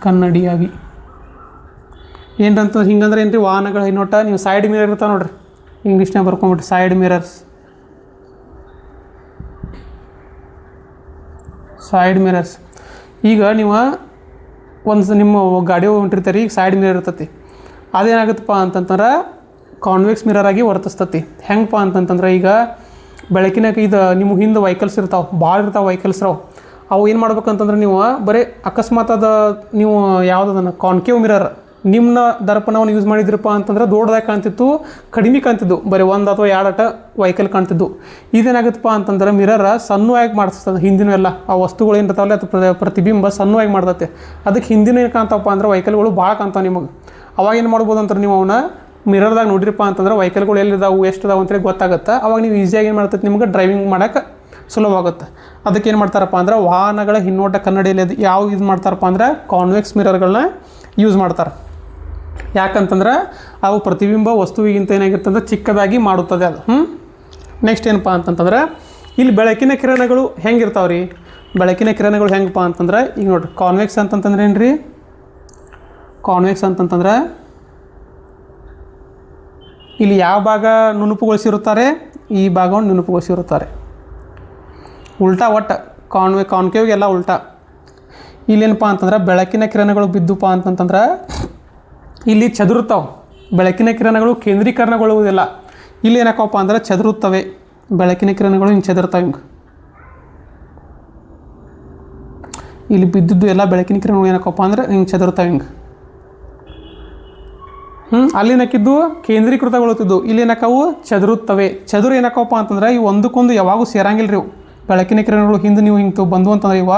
ಕನ್ನಡಿಯಾಗಿ. ಏನಂತ ಹಿಂಗಂದ್ರೆ ಏನು ರೀ ವಾಹನಗಳ ಹಿನ್ನೋಟ. ನೀವು ಸೈಡ್ ಮಿರರ್ ಇರ್ತಾವೆ ನೋಡ್ರಿ, ಇಂಗ್ಲೀಷ್ನಾಗ ಬರ್ಕೊಂಬಿಟ್ರಿ ಸೈಡ್ ಮಿರರ್ಸ್. ಈಗ ನೀವು ನಿಮ್ಮ ಗಾಡಿ ಹೊಂಟಿರ್ತೀರಿ, ಈಗ ಸೈಡ್ ಮಿರರ್ ಇರ್ತೈತಿ. ಅದೇನಾಗುತ್ತಪ್ಪ ಅಂತಂದ್ರೆ ಕಾನ್ವೆಕ್ಸ್ ಮಿರರ್ ಆಗಿ ವರ್ತಿಸ್ತತಿ. ಹೆಂಗಪ್ಪ ಅಂತಂತಂದ್ರೆ ಈಗ ಬೆಳಕಿನಾಗ ಇದು ನಿಮ್ಮ ಹಿಂದೆ ವೆಹಿಕಲ್ಸ್ ಇರ್ತಾವೆ, ಭಾಳ ಇರ್ತಾವೆ ವೆಹಿಕಲ್ಸ್. ಅವು ಏನು ಮಾಡ್ಬೇಕಂತಂದ್ರೆ ನೀವು ಬರೀ ಅಕಸ್ಮಾತ್ ನೀವು ಯಾವುದನ್ನ ಕಾನ್ಕೇವ್ ಮಿರರ್ ನಿಮ್ಮ ದರ್ಪಣವನ್ನು ಯೂಸ್ ಮಾಡಿದ್ರಪ್ಪ ಅಂತಂದ್ರೆ ದೊಡ್ಡದಾಗಿ ಕಾಣ್ತಿತ್ತು, ಕಡಿಮೆ ಕಾಣ್ತಿದ್ದು, ಬರೀ 1 ಅಥವಾ 2 ವೆಹಿಕಲ್ ಕಾಣ್ತಿದ್ದು. ಇದೇನಾಗುತ್ತಪ್ಪ ಅಂತಂದ್ರೆ ಮಿರರ್ ಸಣ್ಣವಾಗಿ ಮಾಡಿಸ್ತದೆ. ಹಿಂದಿನ ಎಲ್ಲ ಆ ವಸ್ತುಗಳು ಏನಿರ್ತಾವಲ್ಲ ಅದು ಪ್ರತಿಬಿಂಬ ಸಣ್ಣವಾಗಿ ಮಾಡ್ತೈತೆ. ಅದಕ್ಕೆ ಹಿಂದಿನ ಏನು ಕಾಣ್ತಪ್ಪ ಅಂದ್ರೆ ವೆಹಿಕಲ್ಗಳು ಭಾಳ ಕಾಣ್ತಾವೆ ನಿಮಗೆ. ಅವಾಗ ಏನು ಮಾಡ್ಬೋದು ಅಂತಾರೆ, ನೀವು ಅವನ್ನ ಮಿರರ್ದಾಗ ನೋಡಿರಪ್ಪ ಅಂತಂದ್ರೆ ವೆಹಿಕಲ್ಗಳು ಎಲ್ಲಿದ್ದಾವೆ ಎಷ್ಟು ಇದಾವೆ ಅಂತೇಳಿ ಗೊತ್ತಾಗುತ್ತೆ. ಅವಾಗ ನೀವು ಈಸಿಯಾಗಿ ಏನು ಮಾಡ್ತೈತೆ ನಿಮ್ಗೆ ಡ್ರೈವಿಂಗ್ ಮಾಡೋಕ್ಕೆ ಸುಲಭವಾಗುತ್ತೆ. ಅದಕ್ಕೆ ಏನು ಮಾಡ್ತಾರಪ್ಪ ಅಂದ್ರೆ ವಾಹನಗಳ ಹಿನ್ನೋಟ ಕನ್ನಡಿಯಲ್ಲಿ ಯಾವ ಇದು ಮಾಡ್ತಾರಪ್ಪ ಅಂದ್ರೆ ಕಾನ್ವೆಕ್ಸ್ ಮಿರರ್ಗಳನ್ನ ಯೂಸ್ ಮಾಡ್ತಾರೆ. ಯಾಕಂತಂದ್ರೆ ಅವು ಪ್ರತಿಬಿಂಬ ವಸ್ತುವಿಗಿಂತ ಏನಾಗಿರುತ್ತೆ ಅಂದ್ರೆ ಚಿಕ್ಕದಾಗಿ ಮಾಡುತ್ತದೆ ಅದು. ನೆಕ್ಸ್ಟ್ ಏನಪ್ಪ ಅಂತಂತಂದ್ರೆ ಇಲ್ಲಿ ಬೆಳಕಿನ ಕಿರಣಗಳು ಹೆಂಗಿರ್ತಾವೆ ರೀ? ಬೆಳಕಿನ ಕಿರಣಗಳು ಹೆಂಗಪ್ಪ ಅಂತಂದ್ರೆ ಈಗ ನೋಡಿರಿ, ಕಾನ್ವೆಕ್ಸ್ ಅಂತಂತಂದ್ರೆ ಏನು ರೀ? ಕಾನ್ವೆಕ್ಸ್ ಅಂತಂತಂದ್ರೆ ಇಲ್ಲಿ ಯಾವ ಭಾಗ ನುಣುಪುಗೊಳಿಸಿರುತ್ತಾರೆ? ಈ ಭಾಗವನ್ನು ನುಣುಪುಗೊಳಿಸಿರುತ್ತಾರೆ. ಉಲ್ಟಾ ಒಟ್ಟು ಕಾನ್ಕೇವ್ಗೆಲ್ಲ ಉಲ್ಟಾ. ಇಲ್ಲೇನಪ್ಪ ಅಂತಂದ್ರೆ ಬೆಳಕಿನ ಕಿರಣಗಳು ಬಿದ್ದುಪ್ಪ ಅಂತಂತಂದ್ರೆ ಇಲ್ಲಿ ಚದುರುತ್ತಾವೆ. ಬೆಳಕಿನ ಕಿರಣಗಳು ಕೇಂದ್ರೀಕರಣಗೊಳ್ಳುವುದಿಲ್ಲ. ಇಲ್ಲಿ ಏನಕ್ಕಪ್ಪ ಅಂದ್ರೆ ಚದುರುತ್ತವೆ. ಬೆಳಕಿನ ಕಿರಣಗಳು ಹಿಂಗೆ ಚದುರ್ತಾವೆ. ಹಿಂಗೆ ಇಲ್ಲಿ ಬಿದ್ದಿದ್ದು ಎಲ್ಲ ಬೆಳಕಿನ ಕಿರಣಗಳು ಏನಕ್ಕಪ್ಪ ಅಂದ್ರೆ ಹಿಂಗೆ ಚದುರ್ತಾವೆ. ಹಿಂಗೆ ಅಲ್ಲಿ ಏನಕ್ಕಿದ್ದು ಕೇಂದ್ರೀಕೃತಗೊಳ್ಳುತ್ತಿದ್ದು, ಇಲ್ಲಿ ಏನಕ್ಕವು ಚದುರುತ್ತವೆ. ಚದುರು ಏನಕ್ಕಪ್ಪ ಅಂತಂದ್ರೆ ಇವು ಒಂದಕ್ಕೊಂದು ಯಾವಾಗೂ ಸೇರಂಗಿಲ್ಲ ರೀ. ಬೆಳಕಿನ ಕಿರಣಗಳು ಹಿಂದೆ ನೀವು ಹಿಂಗೆ ಬಂದು ಅಂತಂದ್ರೆ ಇವ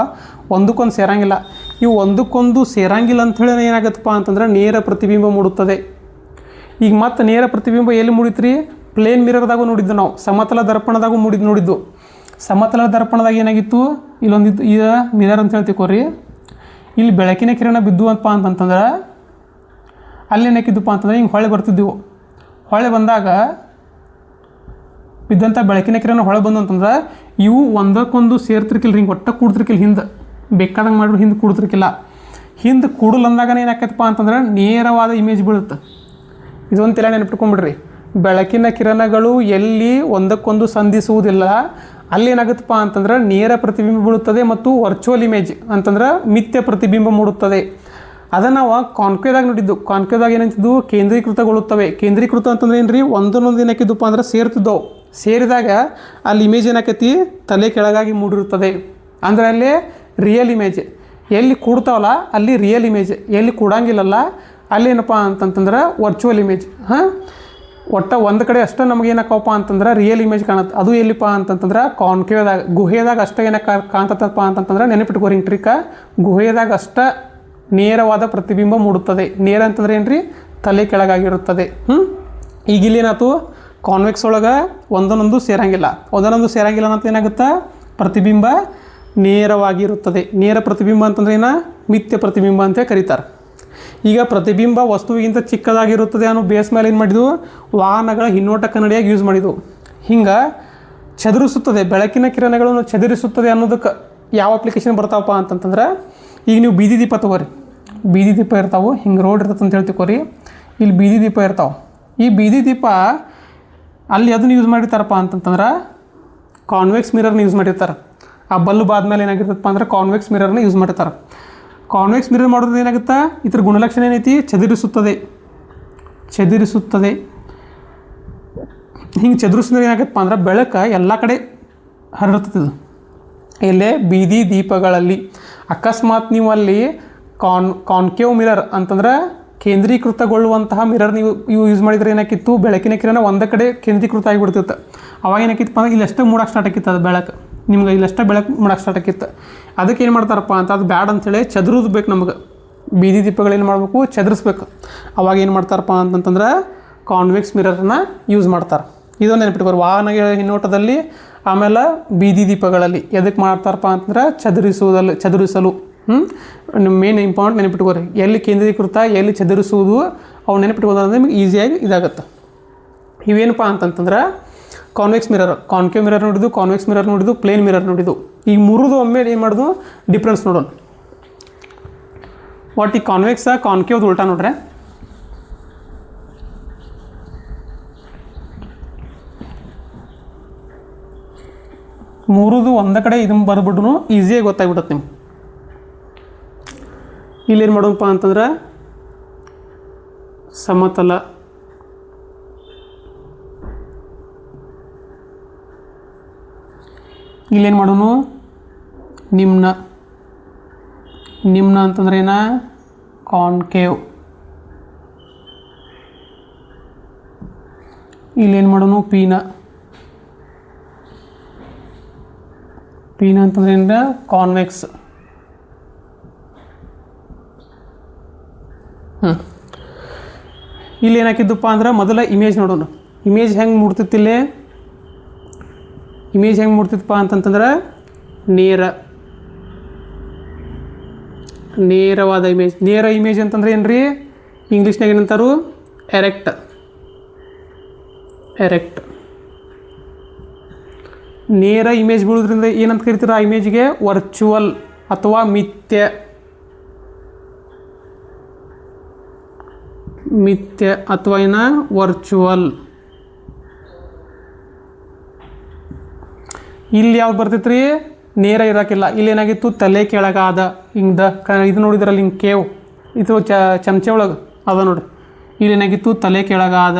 ಒಂದಕ್ಕೊಂದು ಸೇರಂಗಿಲ್ಲ. ಇವು ಒಂದಕ್ಕೊಂದು ಸೇರಂಗಿಲ್ಲ ಅಂಥೇಳಿ ಏನಾಗುತ್ತಪ್ಪ ಅಂತಂದ್ರೆ ನೇರ ಪ್ರತಿಬಿಂಬ ಮೂಡುತ್ತದೆ. ಈಗ ಮತ್ತೆ ನೇರ ಪ್ರತಿಬಿಂಬ ಎಲ್ಲಿ ಮೂಡಿತ್ರಿ? ಪ್ಲೇನ್ ಮಿರರ್ದಾಗೂ ನೋಡಿದ್ದು ನಾವು, ಸಮತಲ ದರ್ಪಣದಾಗೂ ನೋಡಿದ್ದು. ಸಮತಲ ದರ್ಪಣದಾಗ ಏನಾಗಿತ್ತು? ಇಲ್ಲೊಂದಿದ್ದು ಈ ಮಿರರ್ ಅಂತ ಹೇಳ್ತಿಕೋರಿ. ಇಲ್ಲಿ ಬೆಳಕಿನ ಕಿರಣ ಬಿದ್ದು ಅಂತಪ್ಪ ಅಂತಂತಂದ್ರೆ ಅಲ್ಲಿ ಏನಾಕಿದ್ದಪ್ಪ ಅಂತಂದ್ರೆ ಹಿಂಗೆ ಹೊಳೆ ಬರ್ತಿದ್ದೆವು. ಹೊಳೆ ಬಂದಾಗ ಬಿದ್ದಂಥ ಬೆಳಕಿನ ಕಿರಣ ಹೊಳೆ ಬಂದು ಅಂತಂದ್ರೆ ಇವು ಒಂದಕ್ಕೊಂದು ಸೇರ್ತಿರ್ಕಿಲ್ಲ, ಹಿಂಗೆ ಒಟ್ಟ ಕೂಡ್ತಿರ್ಕಿಲ್ಲ. ಹಿಂದೆ ಬೇಕಾದಂಗೆ ಮಾಡಿದ್ರು ಹಿಂದೆ ಕೂಡ್ತಿರ್ಕಿಲ್ಲ. ಹಿಂದೆ ಕೂಡಲು ಅಂದಾಗ ಏನಾಕೈತಪ್ಪ ಅಂತಂದ್ರೆ ನೇರವಾದ ಇಮೇಜ್ ಬೀಳುತ್ತೆ. ಇದೊಂದು ತಲೆ ನೆನಪಿಟ್ಕೊಂಡ್ಬಿಡ್ರಿ. ಬೆಳಕಿನ ಕಿರಣಗಳು ಎಲ್ಲಿ ಒಂದಕ್ಕೊಂದು ಸಂಧಿಸುವುದಿಲ್ಲ ಅಲ್ಲಿ ಏನಾಗುತ್ತಪ್ಪ ಅಂತಂದ್ರೆ ನೇರ ಪ್ರತಿಬಿಂಬ ಬೀಳುತ್ತದೆ ಮತ್ತು ವರ್ಚುವಲ್ ಇಮೇಜ್ ಅಂತಂದ್ರೆ ಮಿಥ್ಯ ಪ್ರತಿಬಿಂಬ ಮೂಡುತ್ತದೆ. ಅದನ್ನು ನಾವು ಕಾನ್ಕೇವ್ದಾಗ ನೋಡಿದ್ದು. ಕಾನ್ಕೇವ್ದಾಗ ಏನಂತಿದ್ದು? ಕೇಂದ್ರೀಕೃತಗೊಳ್ಳುತ್ತವೆ. ಕೇಂದ್ರೀಕೃತ ಅಂತಂದ್ರೆ ಏನು ರೀ? ಒಂದೊಂದು ಏನಾಕಿದ್ದಪ್ಪ ಅಂದ್ರೆ ಸೇರ್ತಿದ್ದವು. ಸೇರಿದಾಗ ಅಲ್ಲಿ ಇಮೇಜ್ ಏನಾಕೈತಿ? ತಲೆ ಕೆಳಗಾಗಿ ಮೂಡಿರುತ್ತದೆ. ಅಂದರೆ ಅಲ್ಲಿ ರಿಯಲ್ ಇಮೇಜ್. ಎಲ್ಲಿ ಕೂಡ್ತಾವಲ್ಲ ಅಲ್ಲಿ ರಿಯಲ್ ಇಮೇಜ್, ಎಲ್ಲಿ ಕೂಡಂಗಿಲ್ಲಲ್ಲ ಅಲ್ಲೇನಪ್ಪ ಅಂತಂತಂದ್ರೆ ವರ್ಚುವಲ್ ಇಮೇಜ್. ಒಟ್ಟು ಒಂದು ಕಡೆ ಅಷ್ಟೇ ನಮ್ಗೆ ಏನಕ್ಕಪ್ಪ ಅಂತಂದ್ರೆ ರಿಯಲ್ ಇಮೇಜ್ ಕಾಣುತ್ತೆ. ಅದು ಎಲ್ಲಿಪ್ಪ ಅಂತಂತಂದ್ರೆ ಕಾನ್ಕೇವ್ದಾಗ ಗುಹೆದಾಗ ಅಷ್ಟೇ ಏನಕ್ಕೆ ಕಾಣ್ತದಪ್ಪ ಅಂತಂತಂದ್ರೆ ನೆನಪಿಟ್ಕೋರಿ ಟ್ರಿಕ್ಕ, ಗುಹೆದಾಗ ಅಷ್ಟೇ ನೇರವಾದ ಪ್ರತಿಬಿಂಬ ಮೂಡುತ್ತದೆ. ನೇರ ಅಂತಂದ್ರೆ ಏನು ರೀ, ತಲೆ ಕೆಳಗಾಗಿರುತ್ತದೆ. ಈಗ ಇಲ್ಲೇನಾಯ್ತು, ಕಾನ್ವೆಕ್ಸ್ ಒಳಗೆ ಒಂದೊಂದೊಂದು ಸೇರಂಗಿಲ್ಲ ಅಂತ ಏನಾಗುತ್ತೆ, ಪ್ರತಿಬಿಂಬ ನೇರವಾಗಿರುತ್ತದೆ. ನೇರ ಪ್ರತಿಬಿಂಬ ಅಂತಂದ್ರೆ ಏನ, ಮಿಥ್ಯ ಪ್ರತಿಬಿಂಬ ಅಂತ ಕರೀತಾರೆ. ಈಗ ಪ್ರತಿಬಿಂಬ ವಸ್ತುವಿಗಿಂತ ಚಿಕ್ಕದಾಗಿರುತ್ತದೆ ಅನ್ನೋ ಬೇಸ್ ಮೇಲೆ ಏನು ಮಾಡಿದ್ವು, ವಾಹನಗಳ ಹಿನ್ನೋಟ ಕನ್ನಡಿಯಾಗಿ ಯೂಸ್ ಮಾಡಿದ್ವು. ಹಿಂಗೆ ಚದುರಿಸುತ್ತದೆ, ಬೆಳಕಿನ ಕಿರಣಗಳನ್ನು ಚದುರಿಸುತ್ತದೆ ಅನ್ನೋದಕ್ಕೆ ಯಾವ ಅಪ್ಲಿಕೇಶನ್ ಬರ್ತಾವಪ್ಪ ಅಂತಂತಂದ್ರೆ, ಈಗ ನೀವು ಬೀದಿ ದೀಪ ತೊಗೋರಿ, ಬೀದಿ ದೀಪ ಇರ್ತಾವೆ, ಹಿಂಗೆ ರೋಡ್ ಇರ್ತದೆ ಅಂತ ಹೇಳ್ತಿಕೋರಿ, ಇಲ್ಲಿ ಬೀದಿ ದೀಪ ಇರ್ತಾವೆ. ಈ ಬೀದಿ ದೀಪ ಅಲ್ಲಿ ಅದನ್ನು ಯೂಸ್ ಮಾಡಿರ್ತಾರಪ್ಪ ಅಂತಂತಂದ್ರೆ ಕಾನ್ವೆಕ್ಸ್ ಮಿರರ್ನ ಯೂಸ್ ಮಾಡಿರ್ತಾರೆ. ಆ ಬಲ್ಬ್ ಆದಮೇಲೆ ಏನಾಗಿರ್ತಪ್ಪ ಅಂದ್ರೆ ಕಾನ್ವೆಕ್ಸ್ ಮಿರರ್ನ ಯೂಸ್ ಮಾಡಿರ್ತಾರೆ. ಕಾನ್ವೆಕ್ಸ್ ಮಿರರ್ ಮಾಡೋದು ಏನಾಗುತ್ತೆ, ಇದ್ರ ಗುಣಲಕ್ಷಣ ಏನೈತಿ, ಚದುರಿಸುತ್ತದೆ. ಹಿಂಗೆ ಚದುರಿಸಿದ್ರೆ ಏನಾಗತ್ತಪ್ಪ ಅಂದ್ರೆ ಬೆಳಕು ಎಲ್ಲ ಕಡೆ ಹರಡ್ತದೆ. ಎಲ್ಲೇ ಬೀದಿ ದೀಪಗಳಲ್ಲಿ ಅಕಸ್ಮಾತ್ ನೀವು ಅಲ್ಲಿ ಕಾನ್ಕೇವ್ ಮಿರರ್ ಅಂತಂದ್ರೆ ಕೇಂದ್ರೀಕೃತಗೊಳ್ಳುವಂತಹ ಮಿರರ್ ನೀವು ಯೂಸ್ ಮಾಡಿದರೆ ಏನಾಕಿತ್ತು, ಬೆಳಕಿನ ಕಿರಣ ಒಂದೇ ಕಡೆ ಕೇಂದ್ರೀಕೃತ ಆಗಿಬಿಡ್ತಿತ್ತು. ಅವಾಗ ಏನಾಕಿತ್ತಪ್ಪ ಅಂದ್ರೆ ಇಲ್ಲಷ್ಟೇ ಮೂಡಕ್ಕೆ ಸ್ಟಾರ್ಟ್ ಆಗಿತ್ತು, ಅದು ಬೆಳಕು ನಿಮ್ಗೆ ಇಲ್ಲಷ್ಟೇ ಬೆಳಕು ಮೂಡಕ್ಕೆ ಸ್ಟಾರ್ಟ್ ಆಗಿತ್ತು. ಅದಕ್ಕೆ ಏನು ಮಾಡ್ತಾರಪ್ಪ ಅಂತ, ಅದು ಬ್ಯಾಡ್ ಅಂಥೇಳಿ ಚದುರೋದು ಬೇಕು ನಮಗೆ. ಬೀದಿ ದೀಪಗಳೇನು ಮಾಡಬೇಕು, ಚದುರಿಸ್ಬೇಕು. ಅವಾಗ ಏನು ಮಾಡ್ತಾರಪ್ಪ ಅಂತಂತಂದ್ರೆ ಕಾನ್ವೆಕ್ಸ್ ಮಿರರ್ನ ಯೂಸ್ ಮಾಡ್ತಾರೆ. ಇದೊಂದು ನೆನಪಿಟ್ಕೋರು, ವಾಹನಗಳ ಹಿನ್ನೋಟದಲ್ಲಿ ಆಮೇಲೆ ಬೀದಿ ದೀಪಗಳಲ್ಲಿ ಎದಕ್ಕೆ ಮಾಡ್ತಾರಪ್ಪ ಅಂತಂದ್ರೆ ಚದುರಿಸಲು. ಮೇನ್ ಇಂಪಾರ್ಟೆಂಟ್ ನೆನಪಿಟ್ಕೋರಿ, ಎಲ್ಲಿ ಕೇಂದ್ರೀಕೃತ ಎಲ್ಲಿ ಚದುರಿಸುವುದು ಅವು ನೆನಪಿಟ್ಕೋದಂದ್ರೆ ನಿಮಗೆ ಈಸಿಯಾಗಿ ಇದಾಗುತ್ತೆ. ಇವೇನಪ್ಪ ಅಂತಂತಂದ್ರೆ ಕಾನ್ವೆಕ್ಸ್ ಮಿರರ್, ಕಾನ್ಕೇವ್ ಮಿರರ್ ನೋಡಿದ್ದು, ಕಾನ್ವೆಕ್ಸ್ ಮಿರರ್ ನೋಡಿದ್ದು, ಪ್ಲೇನ್ ಮಿರರ್ ನೋಡಿದ್ದು. ಈ ಮೂರದು ಒಮ್ಮೆ ಏನು ಮಾಡೋದು ಡಿಫ್ರೆನ್ಸ್ ನೋಡೋಣ. ಈ ಕಾನ್ವೆಕ್ಸ್ ಕಾನ್ಕೇವ್ದು ಉಲ್ಟಾ ನೋಡ್ರೆ, ಮೂರುದು ಒಂದೇ ಕಡೆ ಇದನ್ನು ಬರ್ಬಿಟ್ಟು ಈಸಿಯಾಗಿ ಗೊತ್ತಾಗ್ಬಿಡುತ್ತೆ ನಿಮ್ಗೆ. ಇಲ್ಲೇನು ಮಾಡೋಣಪ್ಪ ಅಂತಂದ್ರೆ ಸಮತಲ, ಇಲ್ಲೇನು ಮಾಡೋಣ ನಿಮ್ನ ಅಂತಂದ್ರೆ ಏನ, ಕಾನ್ಕೇವ್. ಇಲ್ಲೇನು ಮಾಡೋಣ ಪೀನ ಅಂತಂದ್ರೆ ಏನ, ಕಾನ್ವೆಕ್ಸ್. ಇಲ್ಲಿ ಏನಾಕಿದ್ದಪ್ಪ ಅಂದ್ರೆ ಮೊದಲ ಇಮೇಜ್ ನೋಡೋಣ. ಇಮೇಜ್ ಹೆಂಗೆ ಮೂಡ್ತಿತ್ತಿಲ್ಲೇ, ಇಮೇಜ್ ಹೆಂಗೆ ಮೂಡ್ತಿತ್ತಪ್ಪ ಅಂತಂತಂದ್ರೆ ನೇರವಾದ ಇಮೇಜ್. ನೇರ ಇಮೇಜ್ ಅಂತಂದ್ರೆ ಏನು ರೀ, ಇಂಗ್ಲೀಷ್ನಾಗ ಏನಂತಾರು, ಎರೆಕ್ಟ್. ನೇರ ಇಮೇಜ್ ಬೀಳೋದ್ರಿಂದ ಏನಂತ ಕರಿತೀರ, ಆ ಇಮೇಜ್ಗೆ ವರ್ಚುವಲ್ ಅಥವಾ ಮಿಥ್ಯ ಅಥವಾ ಏನ ವರ್ಚುವಲ್. ಇಲ್ಲಿ ಯಾವ್ದು ಬರ್ತೈತ್ರಿ, ನೇರ ಇರೋಕ್ಕಿಲ್ಲ. ಇಲ್ಲಿ ಏನಾಗಿತ್ತು, ತಲೆ ಕೆಳಗಾದ. ಹಿಂಗೆ ಇದು ನೋಡಿದ್ರಲ್ಲಿ ಹಿಂಗೆ ಕೇವ್ ಇದು ಚಮಚೆ ಒಳಗೆ ಅದ ನೋಡ್ರಿ, ಇಲ್ಲಿ ಏನಾಗಿತ್ತು, ತಲೆ ಕೆಳಗಾದ.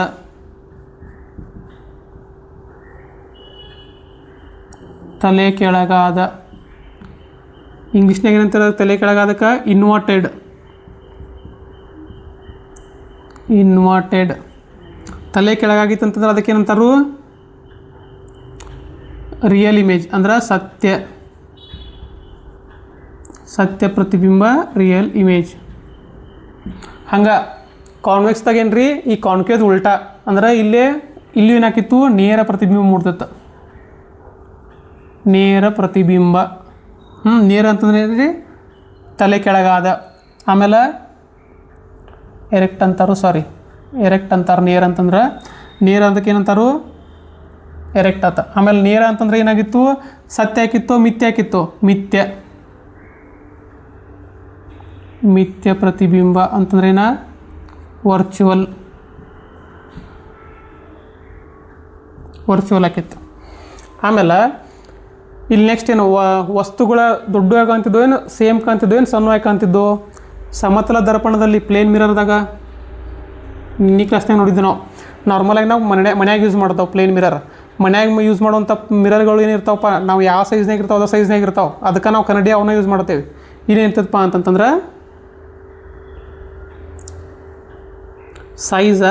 ಇಂಗ್ಲೀಷ್ನಾಗ ಏನಂತಾರೆ ತಲೆ ಕೆಳಗಾದಕ್ಕೆ, ಇನ್ವರ್ಟೆಡ್. ತಲೆ ಕೆಳಗಾಗಿತ್ತು ಅಂತಂದ್ರೆ ಅದಕ್ಕೆ ಏನಂತಾರು, ರಿಯಲ್ ಇಮೇಜ್ ಅಂದ್ರೆ ಸತ್ಯ ಪ್ರತಿಬಿಂಬ, ರಿಯಲ್ ಇಮೇಜ್. ಹಂಗೆ ಕಾನ್ವೆಕ್ಸ್ದಾಗ ಏನು ರೀ, ಈ ಕಾನ್ಕೇವ್ದು ಉಲ್ಟಾ ಅಂದ್ರೆ ಇಲ್ಲಿ ಏನಾಕಿತ್ತು, ನೇರ ಪ್ರತಿಬಿಂಬ ಮೂಡ್ತಿತ್ತು. ನೇರ ಪ್ರತಿಬಿಂಬ. ನೇರ ಅಂತಂದ್ರೆ ಏನ್ರಿ, ತಲೆ ಕೆಳಗಾದ. ಆಮೇಲೆ ಎರೆಕ್ಟ್ ಅಂತಾರೆ. ನೇರ ಅಂತಂದ್ರೆ, ನೇರ ಅದಕ್ಕೆ ಏನಂತಾರು, ಎರೆಕ್ಟ್ ಆತ. ಆಮೇಲೆ ನೇರ ಅಂತಂದ್ರೆ ಏನಾಗಿತ್ತು, ಸತ್ಯ ಆಗಿತ್ತು, ಮಿಥ್ಯ ಆಗಿತ್ತು. ಮಿಥ್ಯ ಪ್ರತಿಬಿಂಬ ಅಂತಂದ್ರೆ ಏನ, ವರ್ಚುವಲ್ ಆಕಿತ್ತು. ಆಮೇಲೆ ಇಲ್ಲಿ ನೆಕ್ಸ್ಟ್ ಏನು, ವಸ್ತುಗಳ ದೊಡ್ಡವಾಗಿ ಕಾಣ್ತಿದ್ದೋ ಏನು ಸೇಮ್ ಕಾಣ್ತಿದ್ದೋ ಏನು ಸಣ್ಣವಾಗಿ ಕಾಣ್ತಿದ್ದೋ. ಸಮತಲ ದರ್ಪಣದಲ್ಲಿ ಪ್ಲೇನ್ ಮಿರರ್ದಾಗ ಈ ಕ್ಲಾಸ್ನಾಗ ನೋಡಿದ್ವಿ ನಾವು. ನಾರ್ಮಲಾಗಿ ನಾವು ಮನ್ಯಾಗ ಯೂಸ್ ಮಾಡ್ತಾವೆ ಪ್ಲೇನ್ ಮಿರರ್. ಮನ್ಯಾಗ ಯೂಸ್ ಮಾಡುವಂಥ ಮಿರರ್ಗಳು ಏನಿರ್ತಾವಪ್ಪ, ನಾವು ಯಾವ ಸೈಜ್ನಾಗ ಇರ್ತಾವೆ ಅದೇ ಸೈಜ್ನಾಗ ಇರ್ತಾವೆ. ಅದಕ್ಕೆ ನಾವು ಕನ್ನಡಿ ಅವನ್ನ ಯೂಸ್ ಮಾಡ್ತೇವೆ. ಇದೇನಿರ್ತದಪ್ಪ ಅಂತಂತಂದ್ರೆ ಸೈಜ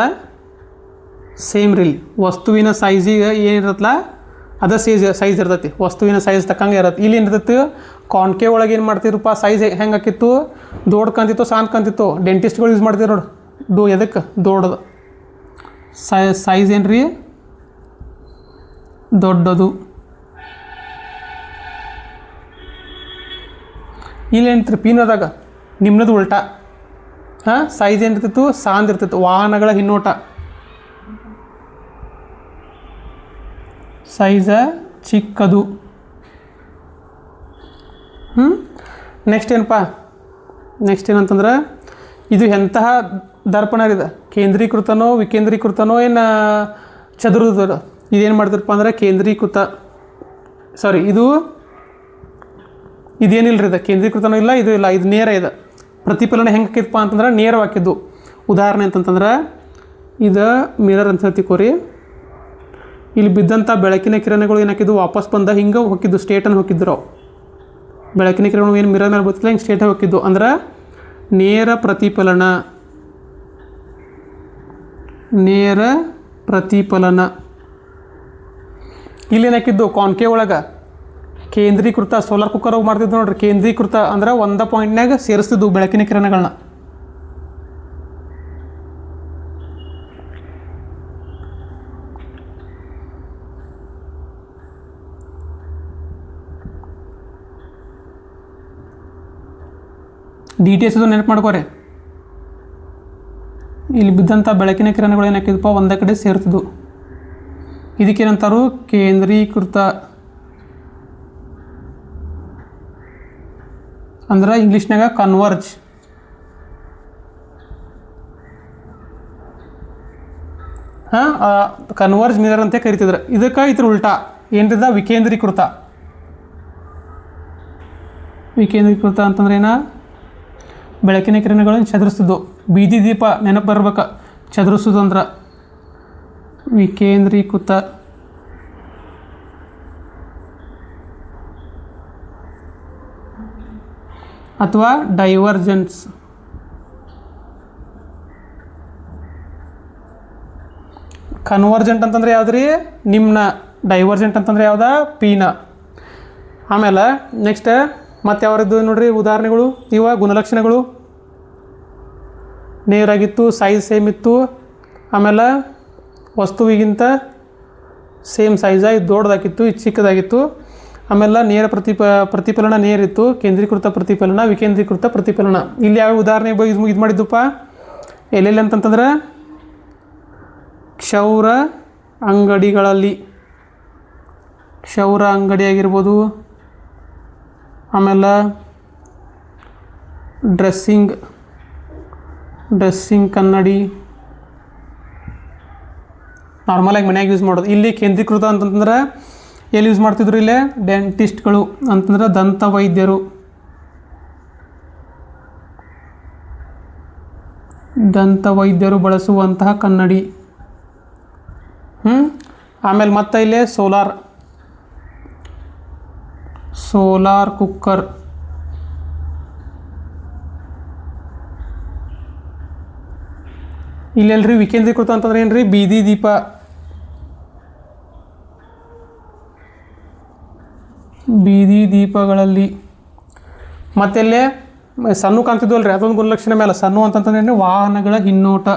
ಸೇಮ್ ರೀ. ವಸ್ತುವಿನ ಸೈಜಿಗೆ ಏನಿರತ್ತಲ್ಲ ಅದ ಸೈಜ್ ಇರ್ತೈತಿ. ವಸ್ತುವಿನ ಸೈಜ್ ತಕ್ಕಂಗೆ ಇರತ್ತೆ. ಇಲ್ಲಿ ಏನಿರ್ತೈತಿ ಕಾನ್ಕೇವ್ ಒಳಗೆ ಏನು ಮಾಡ್ತಿರಪ್ಪ, ಸೈಜ್ ಹೆಂಗೆ ಆಕಿತ್ತು, ದೊಡ್ಡ ಕಂತಿತ್ತು ಸಣ್ಣ ಕಂತಿತ್ತು. ಡೆಂಟಿಸ್ಟ್ಗಳು ಯೂಸ್ ಮಾಡ್ತೀವಿ ನೋಡಿ, ಎದಕ್ಕೆ ದೊಡ್ಡದು ಸೈಜ್ ಏನು ರೀ ದೊಡ್ಡದು. ಇಲ್ಲಿ ಏನಿರ್ತೀರಿ ಪೀನದಾಗ ನಿಮ್ನದು ಉಲ್ಟಾ. ಸೈಜ್ ಏನಿರ್ತಿತ್ತು ಸಾಂದ್ ಇರ್ತಿತ್ತು. ವಾಹನಗಳ ಹಿನ್ನೋಟ ಸೈಜ ಚಿಕ್ಕದು. ನೆಕ್ಸ್ಟ್ ಏನಪ್ಪ, ನೆಕ್ಸ್ಟ್ ಏನಂತಂದ್ರೆ ಇದು ಎಂತಹ ದರ್ಪಣ ಇದೆ, ಕೇಂದ್ರೀಕೃತನೋ ವಿಕೇಂದ್ರೀಕೃತನೋ ಏನು ಚದುರುದ. ಇದೇನು ಮಾಡ್ತಿರಪ್ಪ ಅಂದ್ರೆ ಕೇಂದ್ರೀಕೃತ. ಸಾರಿ, ಇದೇನಿಲ್ಲ ರೀ, ಇದು ಕೇಂದ್ರೀಕೃತನೂ ಇಲ್ಲ, ಇದು ಇಲ್ಲ, ಇದು ನೇರ ಇದೆ. ಪ್ರತಿಫಲನ ಹೆಂಗೆ ಹಾಕಿದಪ್ಪ ಅಂತಂದ್ರೆ ನೇರವಾಕಿದ್ದು. ಉದಾಹರಣೆ ಅಂತಂತಂದ್ರೆ ಇದು ಮಿರರ್ ಅಂತ ಹೇಳ್ತಿಕೋರಿ. ಇಲ್ಲಿ ಬಿದ್ದಂಥ ಬೆಳಕಿನ ಕಿರಣಗಳು ಏನಾಕಿದ್ದು ವಾಪಸ್ ಬಂದ ಹಿಂಗೆ ಹೊಕ್ಕಿದ್ದು, ಸ್ಟೇಟನ್ನು ಹೊಕ್ಕಿದ್ರು. ಬೆಳಕಿನ ಕಿರಣಗಳು ಏನು ಮಿರರ್ ಮೇಲೆ ಬರ್ತಿಲ್ಲ, ಹಿಂಗೆ ಸ್ಟೇಟ್ ಹೊಕ್ಕಿದ್ದು ಅಂದ್ರೆ ನೇರ ಪ್ರತಿಫಲನ. ನೇರ ಪ್ರತಿಫಲನ. ಇಲ್ಲೇನಾಕಿದ್ದು ಕಾನ್ಕೇವ್ ಒಳಗೆ ಕೇಂದ್ರೀಕೃತ. ಸೋಲಾರ್ ಕುಕ್ಕರ್ ಮಾಡ್ತಿದ್ದು ನೋಡ್ರಿ, ಕೇಂದ್ರೀಕೃತ ಅಂದ್ರೆ ಒಂದ ಪಾಯಿಂಟ್ನಾಗ ಸೇರಿಸ್ತಿದ್ದು ಬೆಳಕಿನ ಕಿರಣಗಳನ್ನ. DTS ಇದು ನೆನಪು ಮಾಡ್ಕೋರಿ. ಇಲ್ಲಿ ಬಿದ್ದಂಥ ಬೆಳಕಿನ ಕಿರಣಗಳು ಏನಾಕಿದಪ್ಪ ಒಂದೇ ಕಡೆ ಸೇರ್ತಿದ್ವು. ಇದಕ್ಕೇನಂತಾರು ಕೇಂದ್ರೀಕೃತ. ಅಂದ್ರೆ ಇಂಗ್ಲೀಷ್ನಾಗ ಕನ್ವರ್ಜ್. ಕನ್ವರ್ಜ್ ಮಿರರ್ ಅಂತ ಕರಿತಿದ್ರು. ಇದಕ್ಕೆ ಇದ್ರ ಉಲ್ಟಾ ಏನಿದ ವಿಕೇಂದ್ರೀಕೃತ. ವಿಕೇಂದ್ರೀಕೃತ ಅಂತಂದ್ರೆ ಏನ, ಬೆಳಕಿನ ಕಿರಣಗಳನ್ನು ಚದುರಿಸ್ತಿದ್ದು. ಬೀದಿ ದೀಪ ನೆನಪು ಬರ್ಬೇಕು, ಚದುರಿಸೋದು ಅಂದ್ರೆ ವಿಕೇಂದ್ರೀಕೃತ. ಅಥವಾ ಡೈವರ್ಜೆನ್ಸ್. ಕನ್ವರ್ಜೆಂಟ್ ಅಂತಂದ್ರೆ ಯಾವ್ದು ರೀ, ನಿಮ್ನ. ಡೈವರ್ಜೆಂಟ್ ಅಂತಂದ್ರೆ ಯಾವ್ದ, ಪೀನ. ಆಮೇಲೆ ನೆಕ್ಸ್ಟ್ ಮತ್ತು ಯಾವ್ದು ನೋಡ್ರಿ ಉದಾಹರಣೆಗಳು. ಇವ ಗುಣಲಕ್ಷಣಗಳು ನೇರಾಗಿತ್ತು, ಸೈಜ್ ಸೇಮ್ ಇತ್ತು, ಆಮೇಲೆ ವಸ್ತುವಿಗಿಂತ ಸೇಮ್ ಸೈಜ, ಇದು ದೊಡ್ಡದಾಗಿತ್ತು, ಇದು ಚಿಕ್ಕದಾಗಿತ್ತು. ಆಮೇಲೆ ನೇರ ಪ್ರತಿಫಲನ ನೇರಿತ್ತು, ಕೇಂದ್ರೀಕೃತ ಪ್ರತಿಫಲನ, ವಿಕೇಂದ್ರೀಕೃತ ಪ್ರತಿಫಲನ. ಇಲ್ಲಿ ಯಾವ ಉದಾಹರಣೆ ಇದು ಮಾಡಿದ್ದಪ್ಪ ಎಲ್ಲೆಲ್ಲಿ ಅಂತಂತಂದ್ರೆ ಕ್ಷೌರ ಅಂಗಡಿಗಳಲ್ಲಿ. ಕ್ಷೌರ ಅಂಗಡಿ ಆಗಿರ್ಬೋದು. ಆಮೇಲೆ ಡ್ರೆಸ್ಸಿಂಗ್ ಕನ್ನಡಿ, ನಾರ್ಮಲಾಗಿ ಮನ್ಯಾಗ ಯೂಸ್ ಮಾಡೋದು. ಇಲ್ಲಿ ಕೇಂದ್ರೀಕೃತ ಅಂತಂದ್ರೆ ಎಲ್ಲಿ ಯೂಸ್ ಮಾಡ್ತಿದ್ರು, ಇಲ್ಲೇ ಡೆಂಟಿಸ್ಟ್ಗಳು ಅಂತಂದ್ರೆ ದಂತ ವೈದ್ಯರು. ದಂತ ವೈದ್ಯರು ಬಳಸುವಂತಹ ಕನ್ನಡಿ. ಆಮೇಲೆ ಮತ್ತೆ ಇಲ್ಲೇ ಸೋಲಾರ್ ಕುಕ್ಕರ್. ಇಲ್ಲೆಲ್ರಿ ವಿಕೇಂದ್ರೀಕೃತ ಅಂತಂದ್ರೆ ಏನ್ರಿ, ಬೀದಿ ದೀಪ. ಬೀದಿ ದೀಪಗಳಲ್ಲಿ. ಮತ್ತೆಲ್ಲೇ ಸಣ್ಣ ಕಾಣ್ತಿದ್ವಲ್ರಿ, ಅದೊಂದು ಗುಣಲಕ್ಷಣ ಮೇಲೆ. ಸಣ್ಣ ಅಂತಂತಂದ್ರೆ ವಾಹನಗಳ ಹಿನ್ನೋಟ.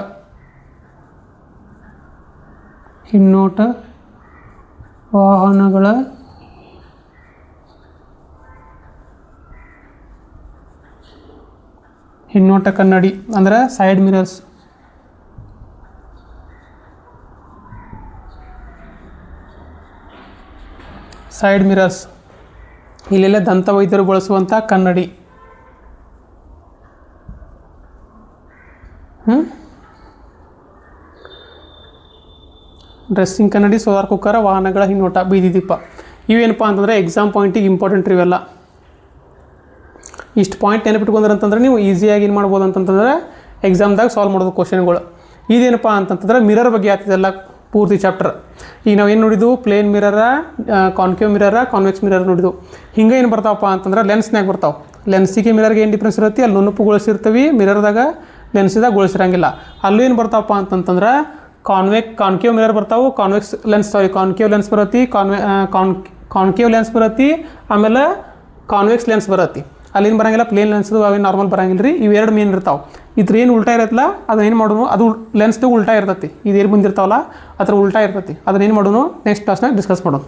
ವಾಹನಗಳ ಹಿನ್ನೋಟ ಕನ್ನಡಿ ಅಂದ್ರೆ ಸೈಡ್ ಮಿರರ್ಸ್. ಇಲ್ಲೆಲ್ಲ ದಂತ ವೈದ್ಯರು ಬಳಸುವಂಥ ಕನ್ನಡಿ. ಡ್ರೆಸ್ಸಿಂಗ್ ಕನ್ನಡಿ, ಸೋಲಾರ್ ಕುಕ್ಕರ್, ವಾಹನಗಳ ಹಿನ್ನೋಟ, ಬೀದಿ ದೀಪ. ಇವೇನಪ್ಪ ಅಂತಂದರೆ ಎಕ್ಸಾಮ್ ಪಾಯಿಂಟಿಗೆ ಇಂಪಾರ್ಟೆಂಟ್ ಇವೆಲ್ಲ. ಇಷ್ಟು ಪಾಯಿಂಟ್ ನೆನಪಿಟ್ಕೊಂಡ್ರಂತಂದ್ರೆ ನೀವು ಈಸಿಯಾಗಿ ಏನು ಮಾಡ್ಬೋದು ಅಂತಂತಂದ್ರೆ ಎಕ್ಸಾಮ್ದಾಗ ಸಾಲ್ವ್ ಮಾಡೋದು ಕ್ವಶನ್ಗಳು. ಇದೇನಪ್ಪ ಅಂತಂತಂದ್ರೆ ಮಿರರ್ ಬಗ್ಗೆ ಆಗ್ತಿದೆಲ್ಲ ಪೂರ್ತಿ ಚಾಪ್ಟರ್. ಈಗ ನಾವು ಏನು ನೋಡಿದ್ವು, ಪ್ಲೇನ್ ಮಿರರ, ಕಾನ್ಕೇವ್ ಮಿರರ, ಕಾನ್ವೆಕ್ಸ್ ಮಿರರ್ ನೋಡಿದ್ವು. ಹಿಂಗೆ ಏನು ಬರ್ತಾವಪ್ಪ ಅಂತಂದ್ರೆ ಲೆನ್ಸ್ನಾಗ ಬರ್ತಾವೆ. ಲೆನ್ಸಿಗೆ ಮಿರರ್ಗೆ ಏನು ಡಿಫ್ರೆನ್ಸ್ ಇರುತ್ತೆ, ಅಲ್ಲಿ ನುಣುಪುಗೊಳಿಸಿರ್ತೀವಿ ಮಿರರ್ದಾಗ, ಲೆನ್ಸಿದಾಗ ಗೊಳಿಸಿರಂಗಿಲ್ಲ. ಅಲ್ಲಿ ಏನು ಬರ್ತಾವಪ್ಪ ಅಂತಂತಂದ್ರೆ ಕಾನ್ಕೇವ್ ಮಿರರ್ ಬರ್ತಾವೆ, ಕಾನ್ಕೇವ್ ಲೆನ್ಸ್ ಬರತ್ತಿ, ಕಾನ್ಕೇವ್ ಲೆನ್ಸ್ ಬರತ್ತಿ, ಆಮೇಲೆ ಕಾನ್ವೆಕ್ಸ್ ಲೆನ್ಸ್ ಬರತ್ತಿ. ಅಲ್ಲೇನು ಬರೋಂಗಿಲ್ಲ, ಪ್ಲೇನ್ ಲೆನ್ಸ್ದು ಅವೇನು ನಾರ್ಮಲ್ ಬರೋಂಗಿಲ್ಲ ರೀ. ಇವೆರಡು ಮೇನ್ ಇರ್ತಾವೆ. ಇದ್ರ ಏನು ಉಲ್ಟಾ ಇರತ್ತಲ್ಲ ಅದನ್ನೇನು ಮಾಡೋನು, ಅದು ಲೆನ್ಸ್ದು ಉಲ್ಟಾ ಇರ್ತೈತಿ. ಇದೇನು ಬಂದಿರ್ತಾವಲ್ಲ ಅದ್ರ ಉಲ್ಟಾ ಇರ್ತೈತಿ. ಅದನ್ನೇನು ಮಾಡೋನು ನೆಕ್ಸ್ಟ್ ಕ್ಲಾಸ್ನಾಗ ಡಿಸ್ಕಸ್ ಮಾಡೋಣ.